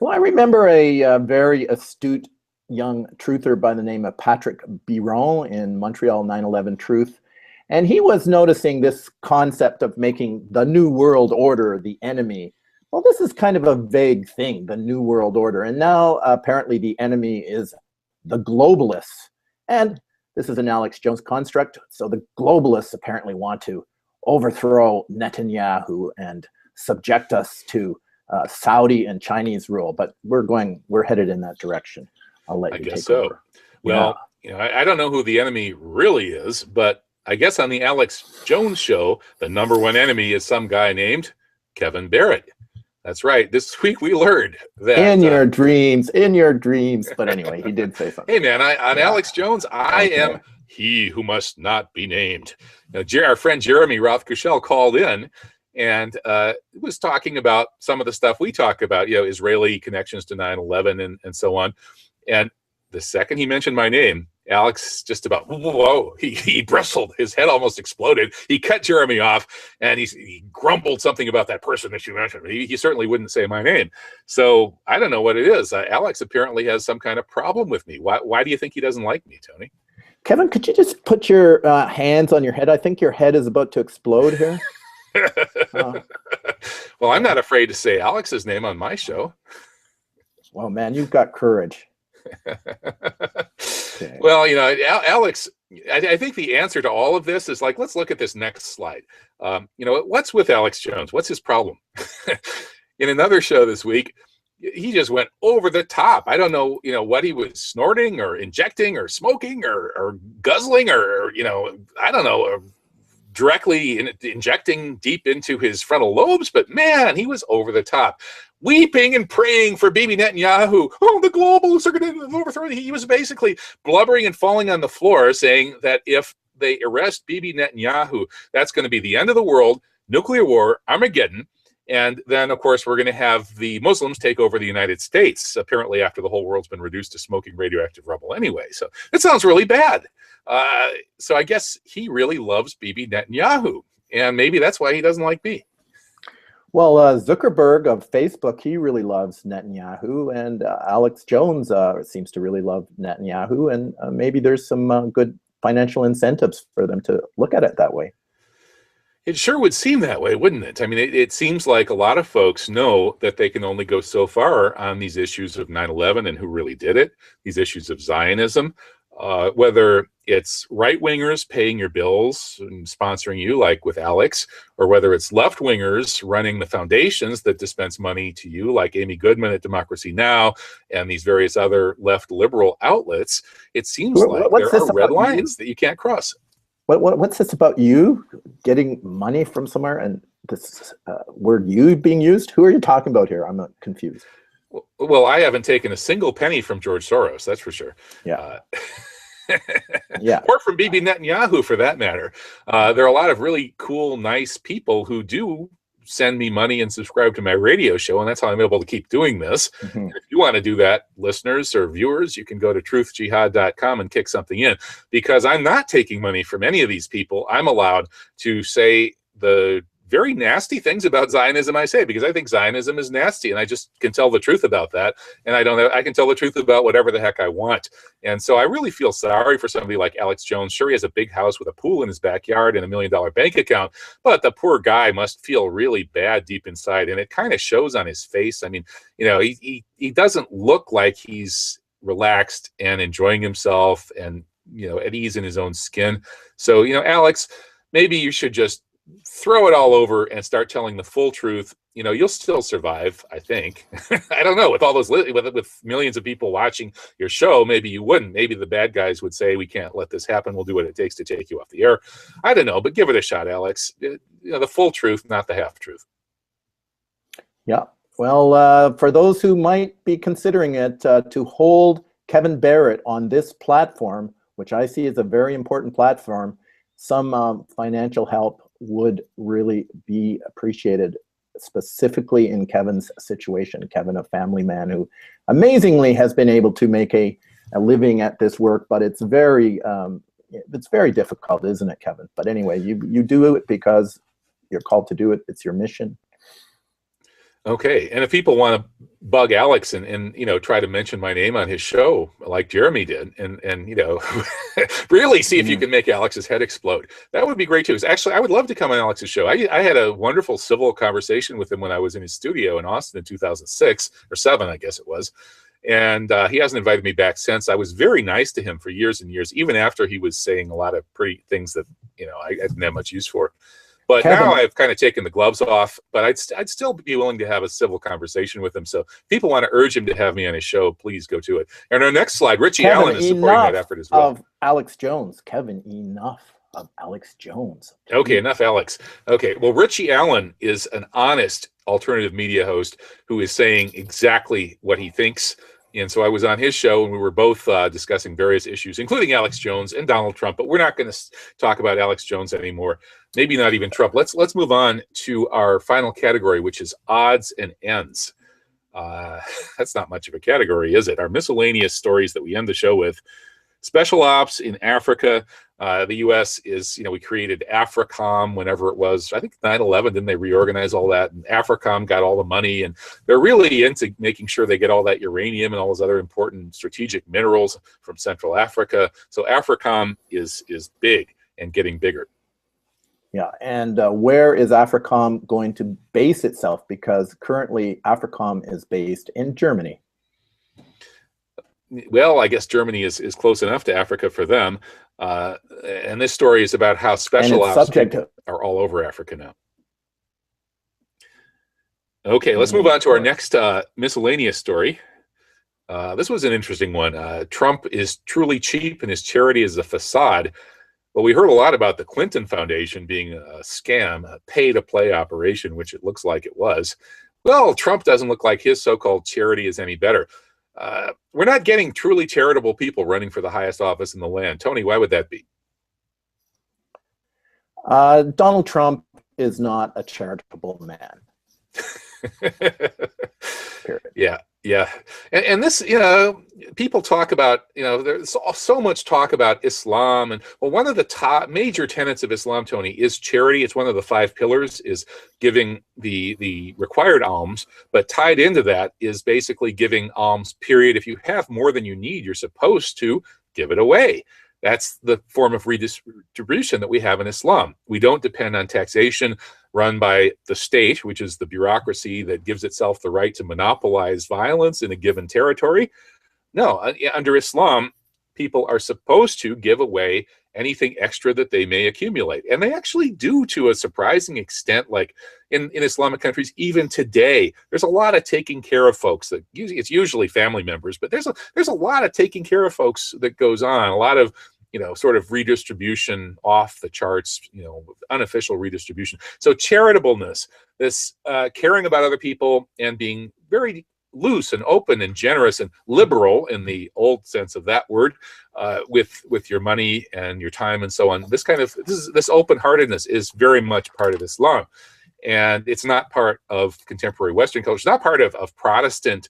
Well, I remember a very astute young truther by the name of Patrick Biron in Montreal 9/11 Truth. And he was noticing this concept of making the New World Order the enemy. Well, this is kind of a vague thing, the New World Order. And now apparently the enemy is the globalists. And this is an Alex Jones construct. So the globalists apparently want to overthrow Netanyahu and subject us to Saudi and Chinese rule. But we're headed in that direction. I'll let you take over. Well, I don't know who the enemy really is, but I guess on the Alex Jones show, the number one enemy is some guy named Kevin Barrett. That's right. This week we learned that in your dreams. But anyway, he did say something. Hey man, on Alex Jones, I am he who must not be named. Now, our friend Jeremy Roth-Kushel called in and was talking about some of the stuff we talk about, Israeli connections to 9/11 and so on. And the second he mentioned my name, Alex just about, whoa, he bristled. His head almost exploded. He cut Jeremy off, and he grumbled something about that person that you mentioned. He certainly wouldn't say my name. So I don't know what it is. Alex apparently has some kind of problem with me. Why do you think he doesn't like me, Tony? Kevin, could you just put your hands on your head? I think your head is about to explode here. Well, I'm not afraid to say Alex's name on my show. Well, man, you've got courage. Okay. Well, Alex, I think the answer to all of this is let's look at this next slide. What's with Alex Jones? What's his problem? In another show this week, he just went over the top. I don't know, what he was snorting or injecting or smoking or guzzling or I don't know, directly injecting deep into his frontal lobes. But man, he was over the top. weeping and praying for Bibi Netanyahu. Oh, the globalists are going to overthrow him. He was basically blubbering and falling on the floor, saying that if they arrest Bibi Netanyahu, that's going to be the end of the world, nuclear war, Armageddon. And then, of course, we're going to have the Muslims take over the United States, apparently after the whole world's been reduced to smoking radioactive rubble anyway. So it sounds really bad. So I guess he really loves Bibi Netanyahu. And maybe that's why he doesn't like me. Well, Zuckerberg of Facebook, he really loves Netanyahu. And Alex Jones seems to really love Netanyahu. And maybe there's some good financial incentives for them to look at it that way. It sure would seem that way, wouldn't it? I mean, it seems like a lot of folks know that they can only go so far on these issues of 9/11 and who really did it, these issues of Zionism, whether it's right-wingers paying your bills and sponsoring you, like with Alex, or whether it's left-wingers running the foundations that dispense money to you, like Amy Goodman at Democracy Now! And these various other left liberal outlets. It seems like there are red lines that you can't cross. What's this about you getting money from somewhere and this word "you" being used? Who are you talking about here? I'm not confused. Well, I haven't taken a single penny from George Soros, that's for sure. Yeah. Yeah. Or from Bibi Netanyahu, for that matter. There are a lot of really cool, nice people who do send me money and subscribe to my radio show, and that's how I'm able to keep doing this. Mm-hmm. If you want to do that, listeners or viewers, you can go to truthjihad.com and kick something in, because I'm not taking money from any of these people. I'm allowed to say the very nasty things about Zionism I say, because I think Zionism is nasty, and I just can tell the truth about that. And I can tell the truth about whatever the heck I want. And so I really feel sorry for somebody like Alex Jones. Sure, he has a big house with a pool in his backyard and $1 million bank account, but the poor guy must feel really bad deep inside, and it kind of shows on his face. I mean, you know, he doesn't look like he's relaxed and enjoying himself and, you know, at ease in his own skin. So, you know, Alex, maybe you should just throw it all over and start telling the full truth. You know, you'll still survive, I think. I don't know, with all those, with millions of people watching your show, maybe you wouldn't. Maybe the bad guys would say, we can't let this happen. We'll do what it takes to take you off the air. I don't know, but give it a shot, Alex. You know, the full truth, not the half truth. Yeah. Well, for those who might be considering it, to hold Kevin Barrett on this platform, which I see as a very important platform, some financial help would really be appreciated, specifically in Kevin's situation. Kevin, a family man who amazingly has been able to make a living at this work, but it's very difficult, isn't it, Kevin? But anyway, you do it because you're called to do it. It's your mission. Okay, and if people want to bug Alex and you know, try to mention my name on his show like Jeremy did, and you know, really see if you can make Alex's head explode, that would be great too. Actually, I would love to come on Alex's show. I had a wonderful civil conversation with him when I was in his studio in Austin in 2006 or 7, I guess it was. And he hasn't invited me back since. I was very nice to him for years and years, even after he was saying a lot of pretty things that, you know, I didn't have much use for. But Kevin, now I've kind of taken the gloves off, but I'd still be willing to have a civil conversation with him. So if people want to urge him to have me on his show, please go to it. And our next slide, Richie Kevin, Allen is supporting that effort as well. Of Alex Jones. Kevin, enough of Alex Jones. Okay, enough Alex. Okay, well, Richie Allen is an honest alternative media host who is saying exactly what he thinks. And so I was on his show, and we were both discussing various issues, including Alex Jones and Donald Trump. But we're not going to talk about Alex Jones anymore. Maybe not even Trump. Let's move on to our final category, which is odds and ends. That's not much of a category, is it? Our miscellaneous stories that we end the show with. Special ops in Africa. The U.S. is, you know, we created AFRICOM whenever it was, I think 9/11, didn't they reorganize all that? And AFRICOM got all the money, and they're really into making sure they get all that uranium and all those other important strategic minerals from Central Africa. So AFRICOM is big and getting bigger. Yeah, and where is AFRICOM going to base itself? Because currently AFRICOM is based in Germany. Well, I guess Germany is close enough to Africa for them. And this story is about how special ops are all over Africa now. Okay, let's move on to our next miscellaneous story. This was an interesting one. Trump is truly cheap and his charity is a facade. Well, we heard a lot about the Clinton Foundation being a scam, a pay-to-play operation, which it looks like it was. Well, Trump doesn't look like his so-called charity is any better. We're not getting truly charitable people running for the highest office in the land. Tony, why would that be? Donald Trump is not a charitable man. Period. Yeah. And this, people talk about, there's so much talk about Islam. And well, one of the top major tenets of Islam, Tony, is charity. It's one of the 5 pillars, is giving the required alms. But tied into that is basically giving alms, period. If you have more than you need, you're supposed to give it away. That's the form of redistribution that we have in Islam. We don't depend on taxation run by the state, which is the bureaucracy that gives itself the right to monopolize violence in a given territory. No, under Islam, people are supposed to give away anything extra that they may accumulate. And they actually do, to a surprising extent. Like in Islamic countries, even today, there's a lot of taking care of folks. That it's usually family members, but there's a lot of taking care of folks that goes on. A lot of sort of redistribution off the charts, unofficial redistribution. So charitableness, this caring about other people and being very loose and open and generous and liberal in the old sense of that word, with your money and your time and so on. This open-heartedness is very much part of Islam, and it's not part of contemporary Western culture. It's not part of Protestant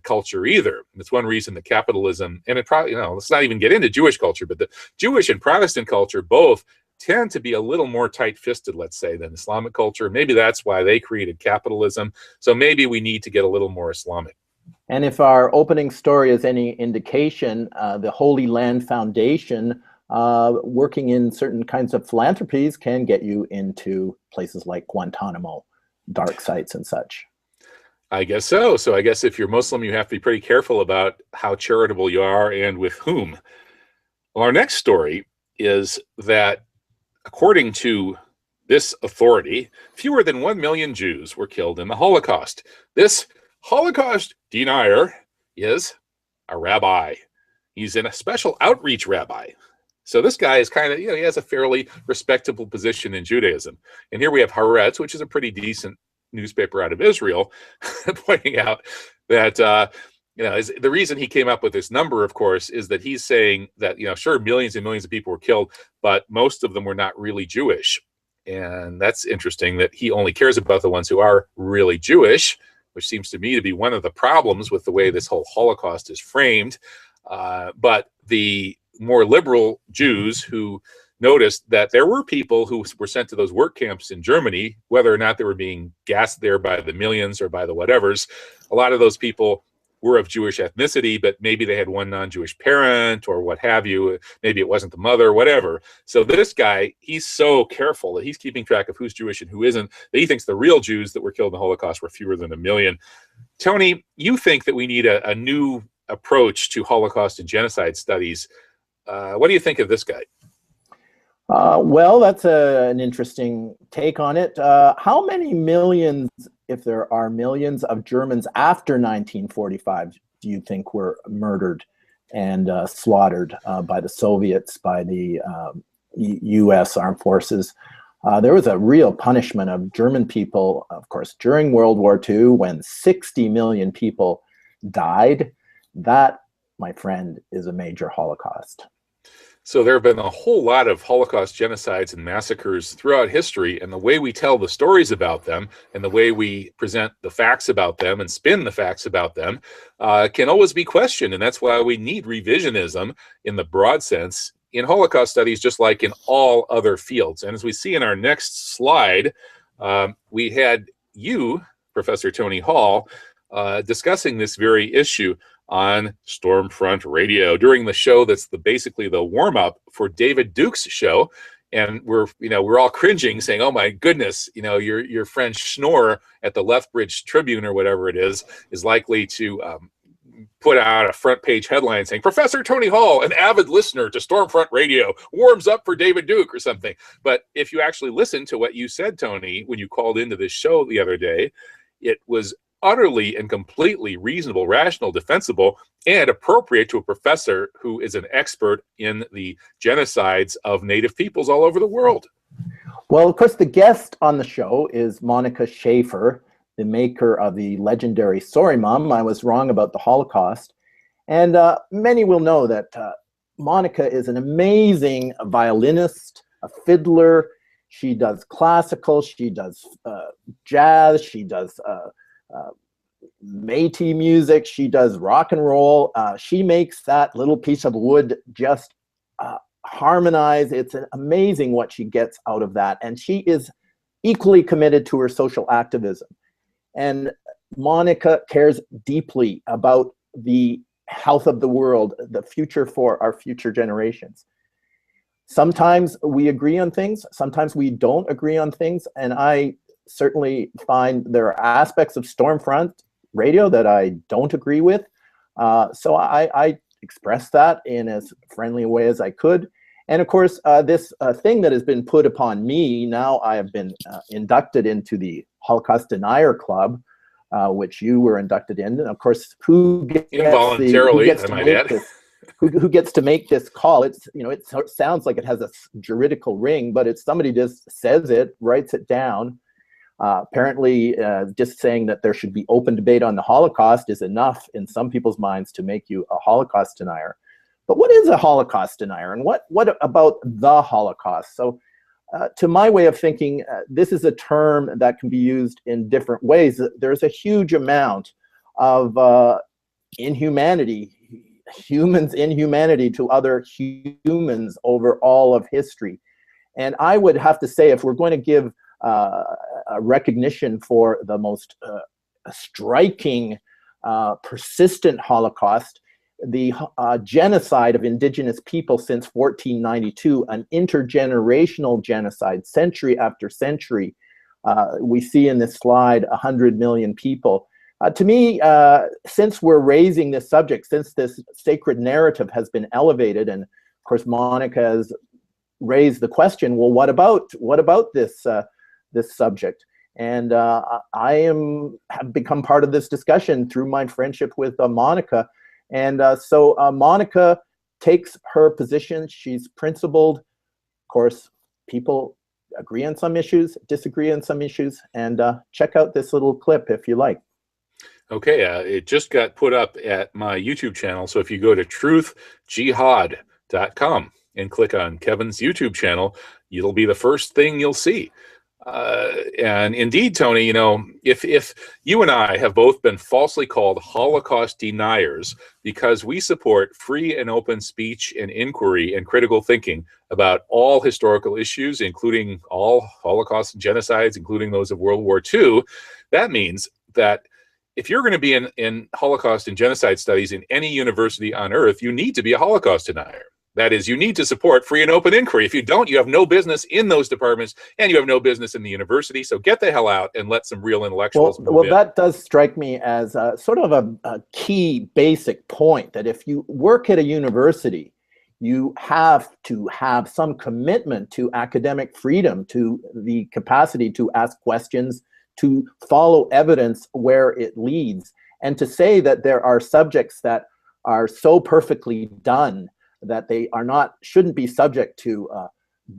culture either. It's one reason that capitalism, and it probably, let's not even get into Jewish culture, but the Jewish and Protestant culture both tend to be a little more tight-fisted, let's say, than Islamic culture. Maybe that's why they created capitalism. So maybe we need to get a little more Islamic. And if our opening story is any indication, the Holy Land Foundation, working in certain kinds of philanthropies, can get you into places like Guantanamo, dark sites and such. I guess so. So I guess if you're Muslim, you have to be pretty careful about how charitable you are and with whom. Well, our next story is that, according to this authority, fewer than 1 million Jews were killed in the Holocaust. This Holocaust denier is a rabbi. He's in a special outreach rabbi. So this guy is kind of, he has a fairly respectable position in Judaism. And here we have Haaretz, which is a pretty decent newspaper out of Israel, pointing out that the reason he came up with this number, of course, is that he's saying that sure, millions and millions of people were killed, but most of them were not really Jewish. And that's interesting that he only cares about the ones who are really Jewish, which seems to me to be one of the problems with the way this whole Holocaust is framed. But the more liberal Jews who noticed that there were people who were sent to those work camps in Germany, whether or not they were being gassed there by the millions or by the whatevers, a lot of those people were of Jewish ethnicity, but maybe they had one non-Jewish parent or what have you. Maybe it wasn't the mother, whatever. So this guy, he's so careful that he's keeping track of who's Jewish and who isn't, that he thinks the real Jews that were killed in the Holocaust were fewer than 1 million. Tony, you think that we need a new approach to Holocaust and genocide studies. What do you think of this guy? Well, that's an interesting take on it. How many millions, if there are millions, of Germans after 1945 do you think were murdered and slaughtered by the Soviets, by the U.S. armed forces? There was a real punishment of German people, of course, during World War II, when 60 million people died. That, my friend, is a major Holocaust. So there have been a whole lot of Holocaust genocides and massacres throughout history, and the way we tell the stories about them and the way we present the facts about them and spin the facts about them can always be questioned. And that's why we need revisionism in the broad sense in Holocaust studies, just like in all other fields. And as we see in our next slide, we had you, Professor Tony Hall, discussing this very issue on Stormfront Radio during the show that's basically the warm-up for David Duke's show. And we're all cringing, saying, oh my goodness, your friend Schnorr at the Lethbridge Tribune or whatever it is likely to put out a front page headline saying, Professor Tony Hall, an avid listener to Stormfront Radio, warms up for David Duke or something. But if you actually listen to what you said, Tony, when you called into this show the other day, it was utterly and completely reasonable, rational, defensible, and appropriate to a professor who is an expert in the genocides of native peoples all over the world. Well, of course, the guest on the show is Monica Schaefer, the maker of the legendary Sorry Mom, I Was Wrong About the Holocaust. And many will know that Monica is an amazing violinist, a fiddler. She does classical, she does jazz, she does Métis music, she does rock and roll. She makes that little piece of wood just harmonize. It's amazing what she gets out of that. And she is equally committed to her social activism. And Monica cares deeply about the health of the world, the future for our future generations. Sometimes we agree on things, sometimes we don't agree on things, and I certainly find there are aspects of Stormfront Radio that I don't agree with. So I expressed that in as friendly a way as I could. And of course, this thing that has been put upon me, now I have been inducted into the Holocaust Denier Club, which you were inducted in. And of course, who gets involuntarily, who gets to make this call? It's, you know, it sounds like it has a juridical ring, but it's somebody just says it, writes it down. Apparently, just saying that there should be open debate on the Holocaust is enough in some people's minds to make you a Holocaust denier. But what is a Holocaust denier, and what about the Holocaust? So to my way of thinking, this is a term that can be used in different ways. There's a huge amount of inhumanity, humans' inhumanity to other humans over all of history. And I would have to say, if we're going to give a recognition for the most striking, persistent Holocaust, the genocide of indigenous people since 1492, an intergenerational genocide, century after century. We see in this slide 100 million people. To me, since we're raising this subject, since this sacred narrative has been elevated, and of course Monica has raised the question, well, what about this this subject? And I have become part of this discussion through my friendship with Monica. And so Monica takes her position. She's principled. Of course, people agree on some issues, disagree on some issues, and check out this little clip if you like. Okay, it just got put up at my YouTube channel. So if you go to truthjihad.com and click on Kevin's YouTube channel, it'll be the first thing you'll see. And indeed, Tony, you know, if you and I have both been falsely called Holocaust deniers because we support free and open speech and inquiry and critical thinking about all historical issues, including all Holocaust and genocides, including those of World War II, that means that if you're going to be in Holocaust and genocide studies in any university on earth, you need to be a Holocaust denier. That is, you need to support free and open inquiry. If you don't, you have no business in those departments, and you have no business in the university. So get the hell out and let some real intellectuals move in. That does strike me as sort of a key basic point, that if you work at a university, you have to have some commitment to academic freedom, to the capacity to ask questions, to follow evidence where it leads, and to say that there are subjects that are so perfectly done that they shouldn't be subject to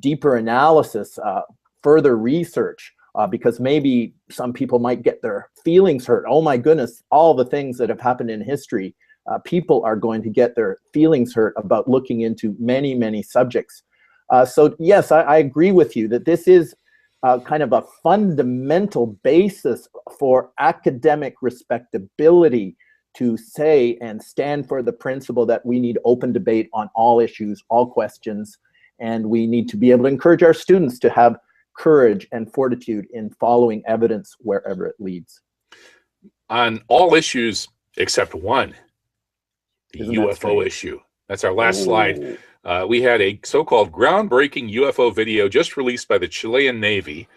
deeper analysis, further research, because maybe some people might get their feelings hurt. Oh my goodness, all the things that have happened in history, people are going to get their feelings hurt about looking into many, many subjects. So yes, I agree with you that this is kind of a fundamental basis for academic respectability, to say and stand for the principle that we need open debate on all issues, all questions, and we need to be able to encourage our students to have courage and fortitude in following evidence wherever it leads. On all issues except one, the UFO issue. That's our last slide. We had a so-called groundbreaking UFO video just released by the Chilean Navy.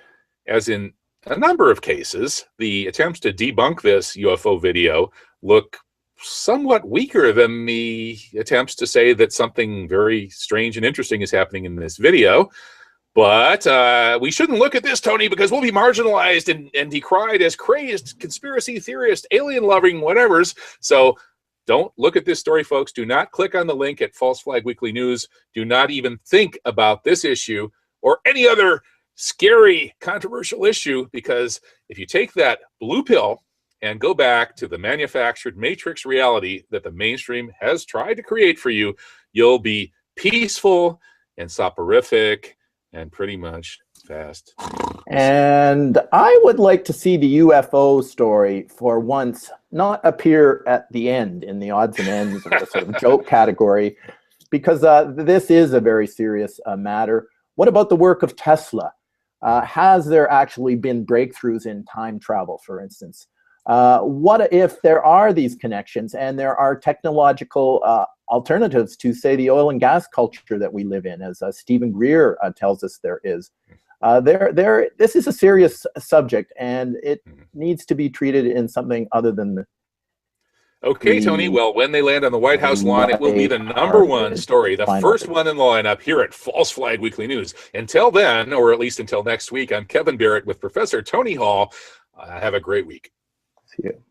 As in a number of cases, the attempts to debunk this UFO video look somewhat weaker than the attempts to say that something very strange and interesting is happening in this video. But we shouldn't look at this, Tony, because we'll be marginalized and decried as crazed conspiracy theorists, alien-loving whatevers. So don't look at this story, folks. Do not click on the link at False Flag Weekly News. Do not even think about this issue or any other scary, controversial issue, because if you take that blue pill and go back to the manufactured matrix reality that the mainstream has tried to create for you, you'll be peaceful and soporific and pretty much fast. And I would like to see the UFO story for once not appear at the end in the odds and ends of the sort of joke category, because this is a very serious matter. What about the work of Tesla? Has there actually been breakthroughs in time travel, for instance? What if there are these connections and there are technological alternatives to, say, the oil and gas culture that we live in, as Stephen Greer tells us there is? This is a serious subject, and it needs to be treated in something other than the... Okay, Tony. Well, when they land on the White House lawn, it will be the #1 story, the first one in the lineup here at False Flag Weekly News. Until then, or at least until next week, I'm Kevin Barrett with Professor Tony Hall. Have a great week. See you.